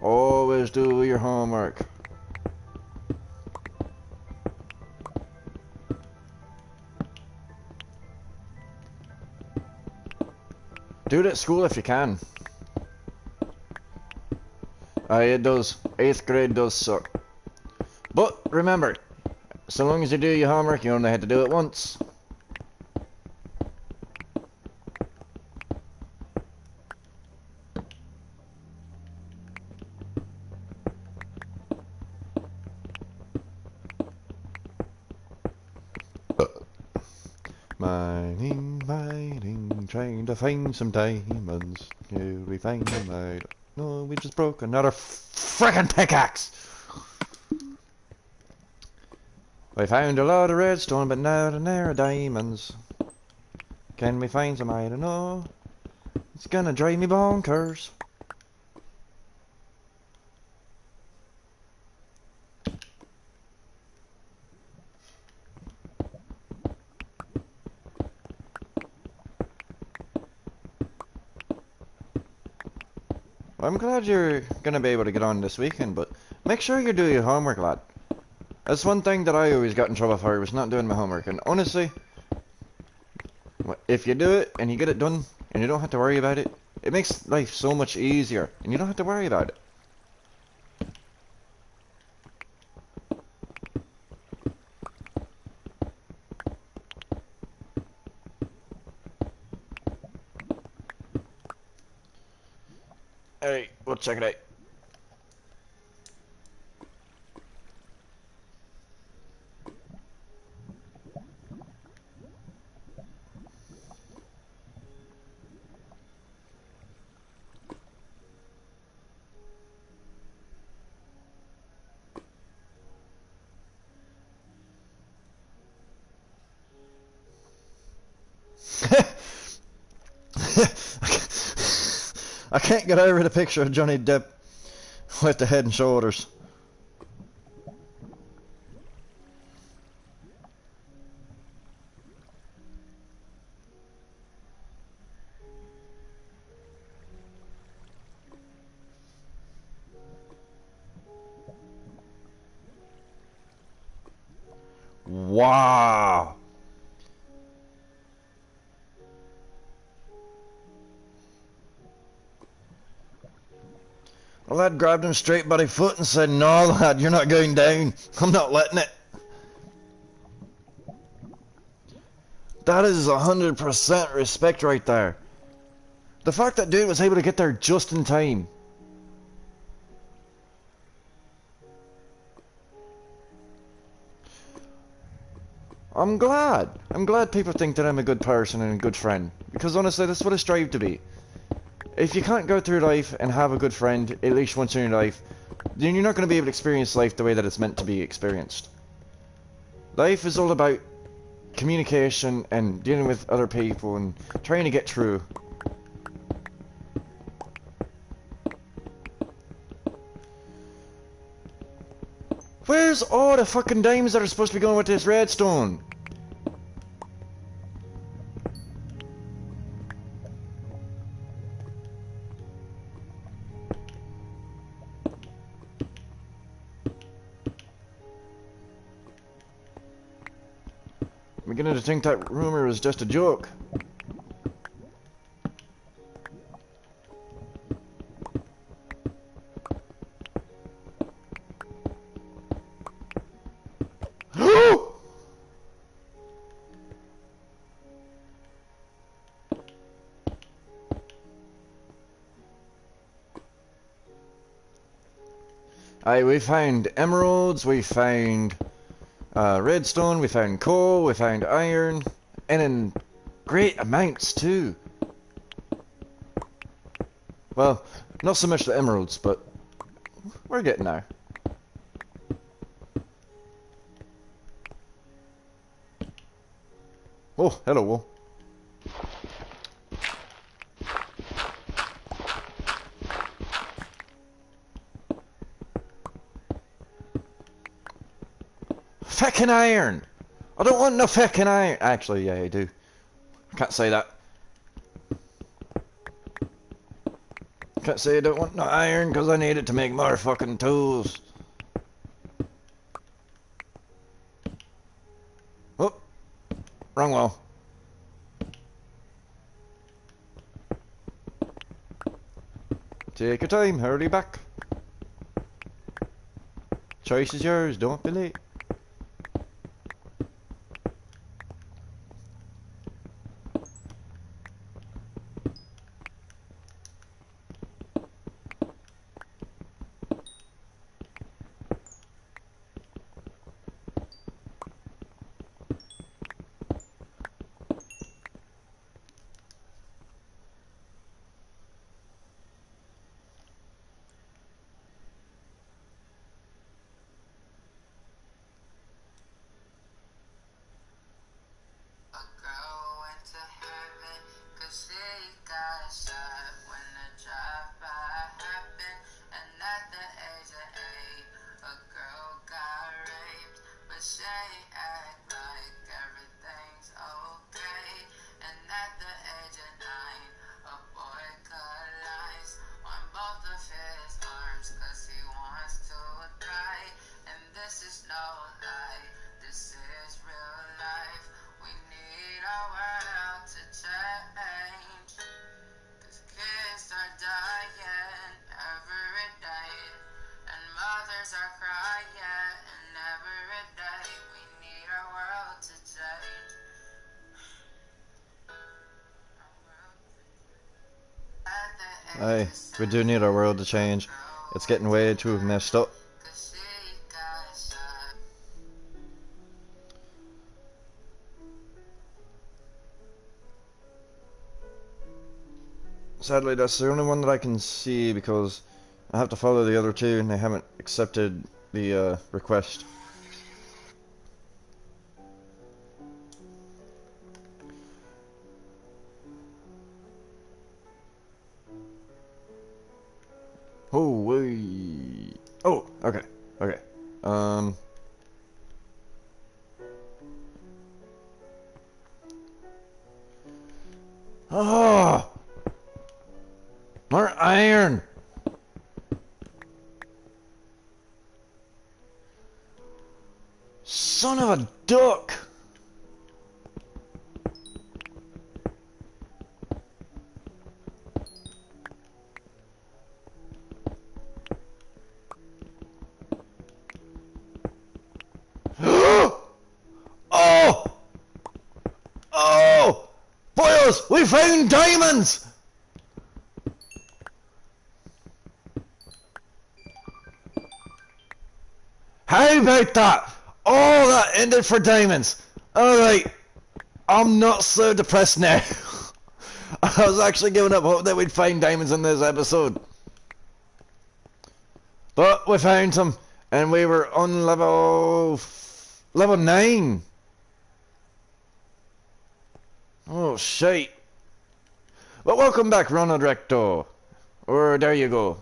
S1: Always do your homework. Do it at school if you can. It does. 8th grade does suck. But remember, so long as you do your homework, you only had to do it once. Mining, trying to find some diamonds. Here we find them. I don't know, we just broke another frickin' pickaxe! We found a lot of redstone, but not an air of diamonds. Can we find some? I don't know. It's gonna drive me bonkers. I'm glad you're gonna be able to get on this weekend, but make sure you do your homework, lad. That's one thing that I always got in trouble for, was not doing my homework. And honestly, if you do it and you get it done and you don't have to worry about it, it makes life so much easier and you don't have to worry about it. Alright, we'll check it out. I can't get over the picture of Johnny Depp with the head and shoulders. Wow. The lad grabbed him straight by the foot and said, "No, lad, you're not going down. I'm not letting it." That is 100% respect right there. The fact that dude was able to get there just in time. I'm glad. I'm glad people think that I'm a good person and a good friend. Because honestly, that's what I strive to be. If you can't go through life and have a good friend, at least once in your life, then you're not going to be able to experience life the way that it's meant to be experienced. Life is all about communication and dealing with other people and trying to get through. Where's all the fucking diamonds that are supposed to be going with this redstone? I'm beginning to think that rumor is just a joke. Aye, we found emeralds, we found redstone, we found coal, we found iron, and in great amounts too. Well, not so much the emeralds, but we're getting there. Oh, hello, Will. feckin' iron. I don't want no feckin' iron. Actually, yeah, I do. I can't say that. Can't say I don't want no iron because I need it to make more fucking tools. Oh, wrong wall. Take your time, hurry back. Choice is yours, don't be late. Aye, we do need our world to change. It's getting way too messed up. Sadly, that's the only one that I can see because I have to follow the other two and they haven't accepted the request. Oh, wait. Oh, okay, okay. Oh, more iron. Son of a duck. Oh! Oh! Boys, we found diamonds! How about that? Oh, that ended for diamonds. Alright, I'm not so depressed now. I was actually giving up hope that we'd find diamonds in this episode. But we found some, and we were on level 9. Oh, shite. But welcome back, Ronald Recto. Or there you go.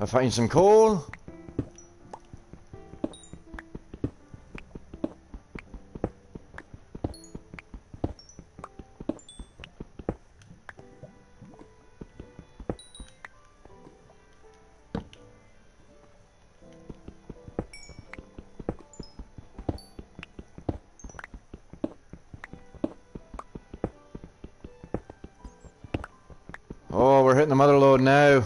S1: I find some coal. Oh, we're hitting the mother lode now.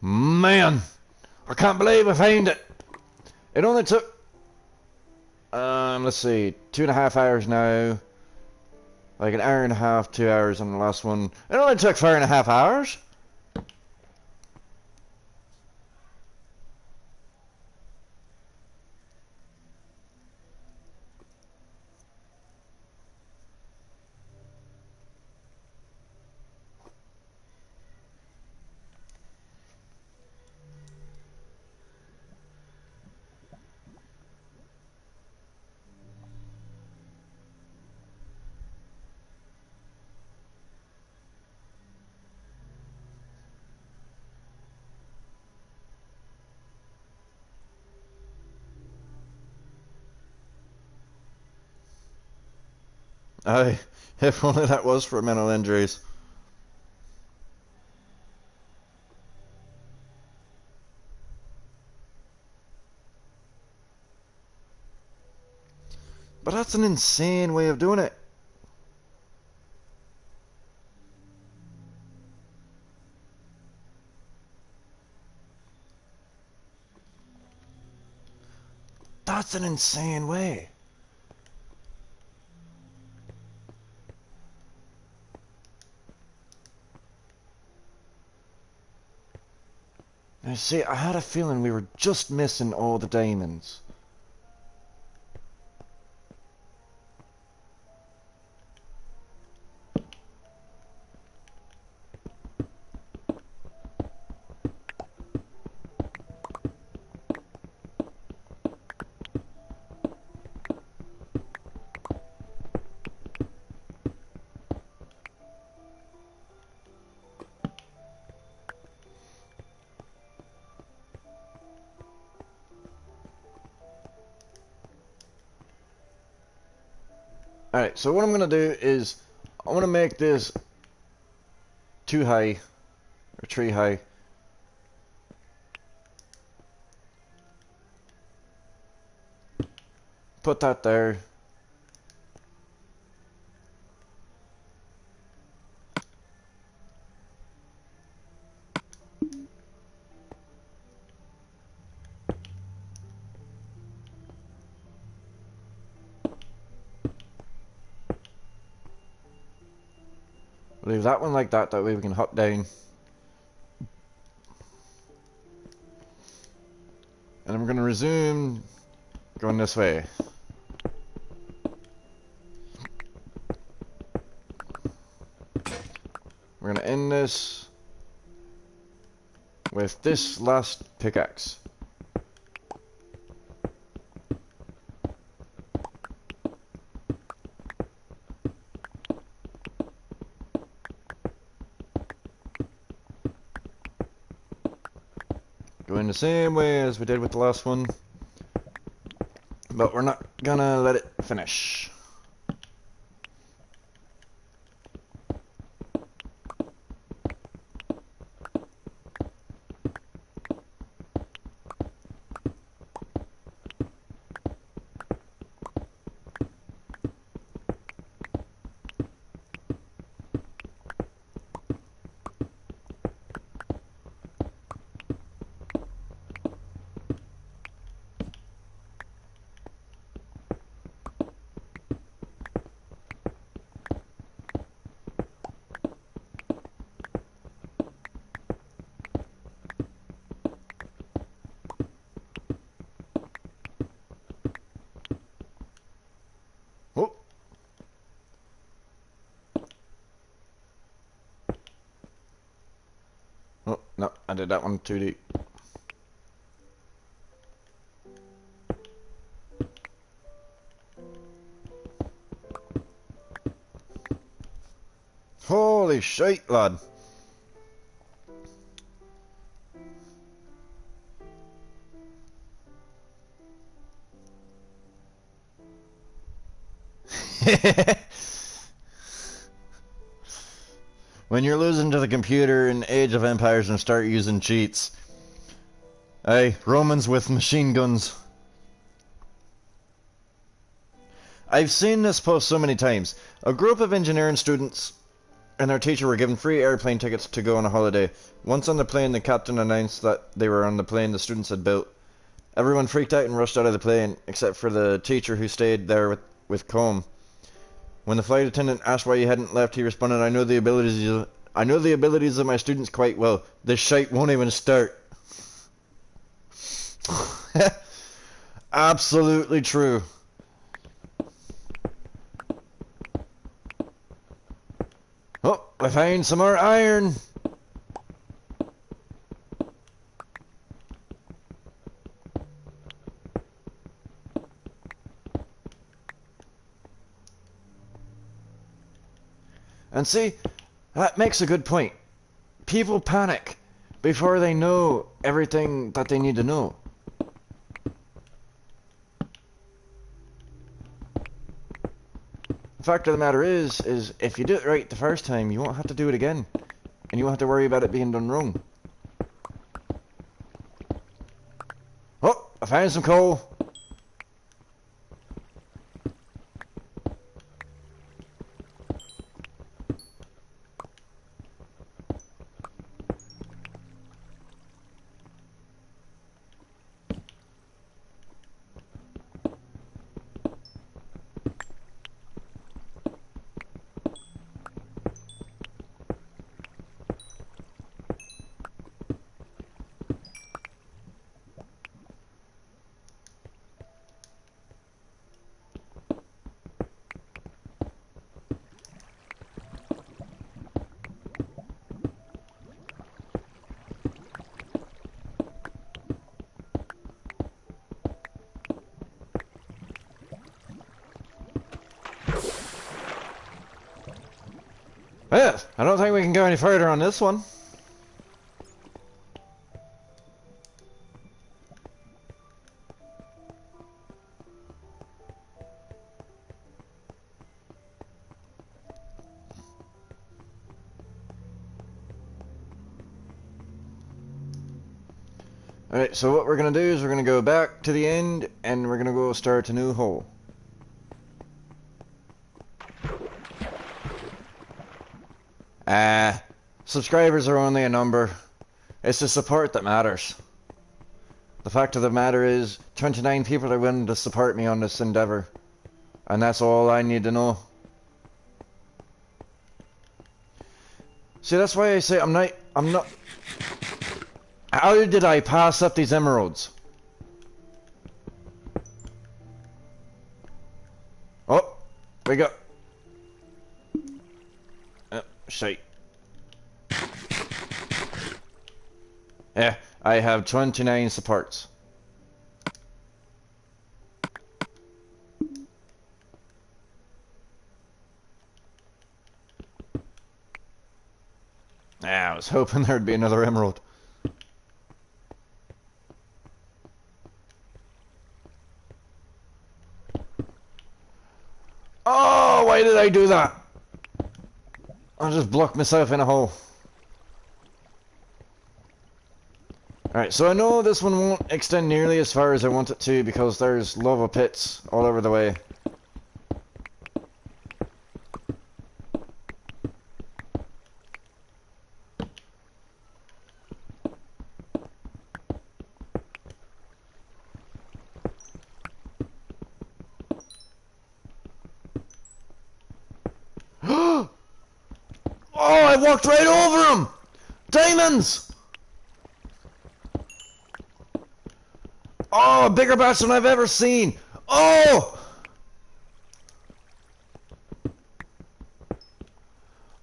S1: Man, I can't believe I found it. It only took, let's see, 2.5 hours now. Like an hour and a half, 2 hours on the last one. It only took 4.5 hours. Aye, if only that was for mental injuries. But that's an insane way of doing it. That's an insane way. Now see, I had a feeling we were just missing all the diamonds. Alright, so what I'm gonna do is I wanna make this 2 high or 3 high. Put that there. Leave that one like that, that way we can hop down. And I'm gonna resume going this way. We're gonna end this with this last pickaxe. Going the same way as we did with the last one, but we're not gonna let it finish. Oh. Oh, no, I did that one too deep. Holy shite, lad. When you're losing to the computer in Age of Empires and start using cheats. Aye, Romans with machine guns. I've seen this post so many times. A group of engineering students and their teacher were given free airplane tickets to go on a holiday. Once on the plane, the captain announced that they were on the plane the students had built. Everyone freaked out and rushed out of the plane, except for the teacher who stayed there with Combe. When the flight attendant asked why he hadn't left, he responded, I know the abilities of my students quite well. This shite won't even start. Absolutely true. Oh, I found some more iron. And see, that makes a good point. People panic before they know everything that they need to know. fact of the matter is if you do it right the first time, you won't have to do it again. And you won't have to worry about it being done wrong. Oh, I found some coal. Yes, I don't think we can go any further on this one. Alright, so what we're going to do is we're going to go back to the end and we're going to go start a new hole. Subscribers are only a number. It's the support that matters. The fact of the matter is, 29 people are willing to support me on this endeavor. And that's all I need to know. See, that's why I say I'm not... How did I pass up these emeralds? Oh, we go. Shite. Yeah, I have 29 supports. Yeah, I was hoping there'd be another emerald. Oh, why did I do that? I just blocked myself in a hole. Alright, so I know this one won't extend nearly as far as I want it to because there's lava pits all over the way. Oh, I walked right over them! Diamonds! Oh, a bigger batch than I've ever seen! Oh!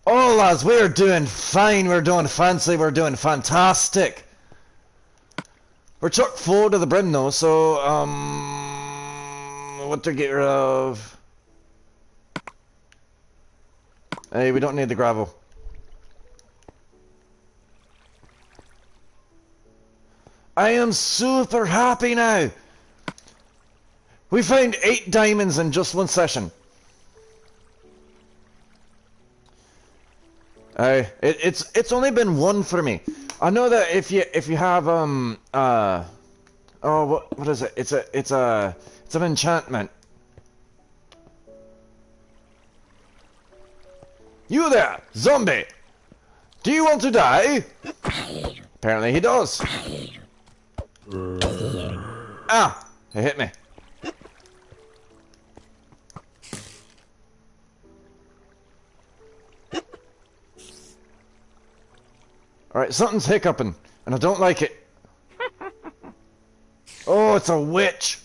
S1: Oh, lads, we're doing fine, we're doing fancy, we're doing fantastic! We're chock full to the brim though, so, what to get rid of? Hey, we don't need the gravel. I am super happy now. We found 8 diamonds in just one session. It's only been one for me. I know that if you have oh, what is it? It's an enchantment. You there, zombie? Do you want to die? Apparently he does. Ah! He hit me. Alright, something's hiccuping, and I don't like it. Oh, it's a witch!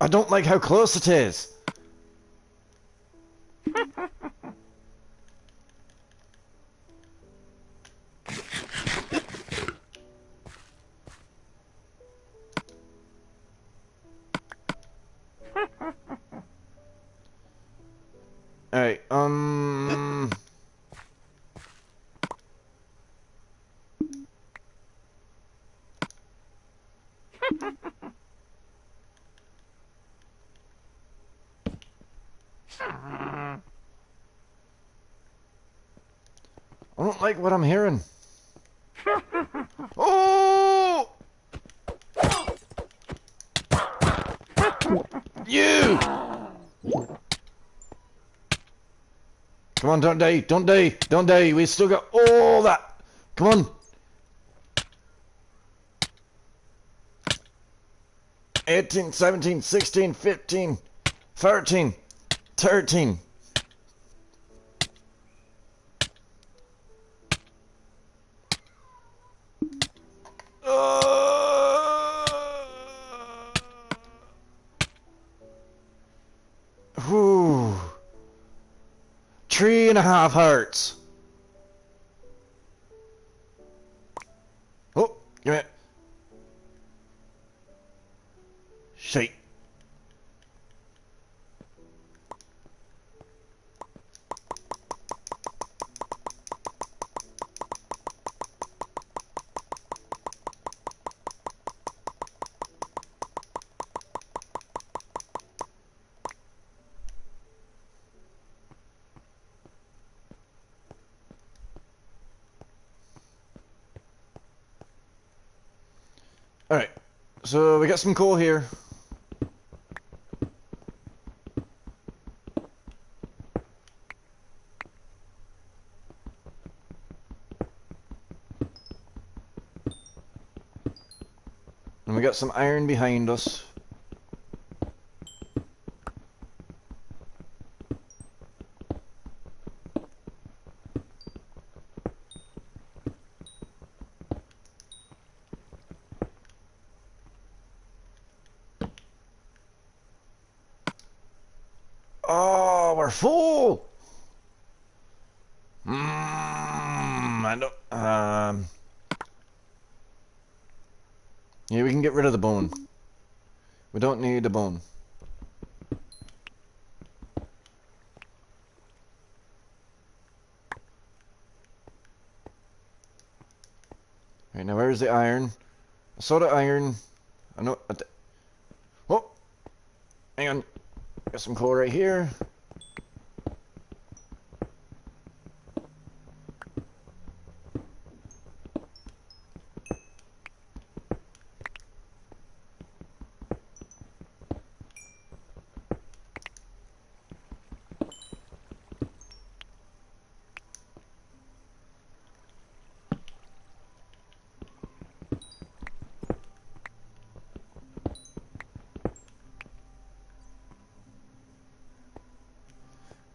S1: I don't like how close it is. Alright, I don't like what I'm hearing. Oh! You! Come on, don't die, don't die, don't die. We still got all that. Come on. 18, 17, 16, 15, 13, 13. Whew. 3.5 hearts. Oh, give me. Shit. Alright, so we got some coal here. And we got some iron behind us. Oh, we're full! I don't... Yeah, we can get rid of the bone. We don't need the bone. Right, now where's the iron? I saw the iron. I know... Oh! Hang on. Got some coal right here.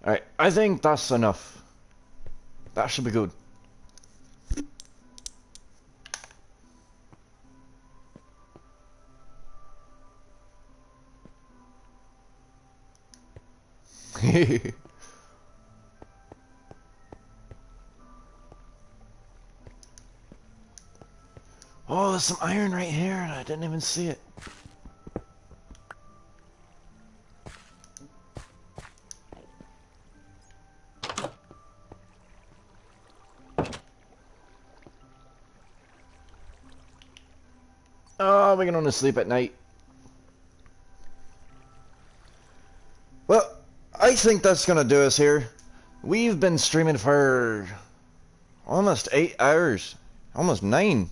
S1: Alright, I think that's enough. That should be good. Oh, there's some iron right here and I didn't even see it. Oh, we can only sleep at night. Well, I think that's gonna do us here. We've been streaming for almost 8 hours. Almost 9.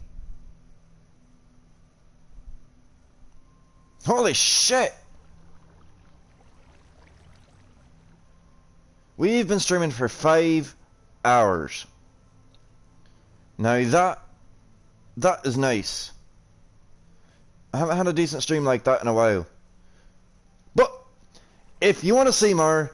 S1: Holy shit! We've been streaming for 5 hours. Now that is nice. I haven't had a decent stream like that in a while. But if you want to see more,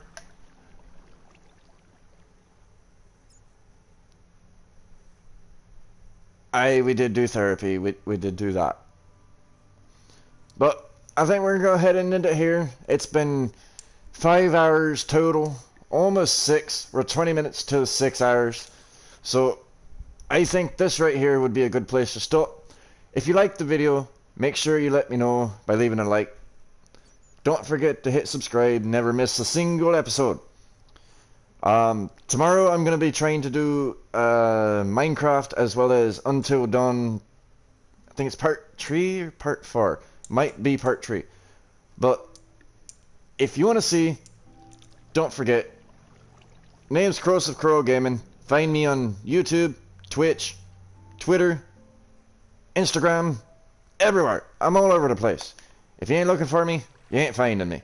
S1: we did do therapy. We did do that. But I think we're gonna go ahead and end it here. It's been 5 hours total, almost 6. We're 20 minutes to 6 hours. So I think this right here would be a good place to stop. If you liked the video, make sure you let me know by leaving a like. Don't forget to hit subscribe, never miss a single episode. Tomorrow I'm going to be trying to do Minecraft as well as Until Dawn. I think it's part 3 or part 4. Might be part 3. But if you want to see don't forget, name's Crowsive Crow Gaming. Find me on YouTube, Twitch, Twitter, Instagram, everywhere. I'm all over the place. If you ain't looking for me, you ain't finding me.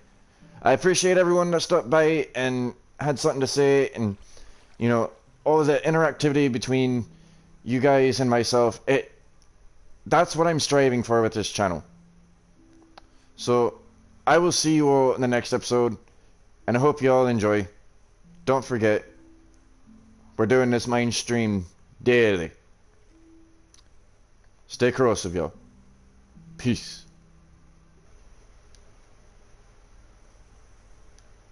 S1: I appreciate everyone that stopped by and had something to say, and you know, all the interactivity between you guys and myself. That's what I'm striving for with this channel. So I will see you all in the next episode, and I hope you all enjoy. Don't forget, we're doing this main stream daily. Stay corrosive, y'all. Peace.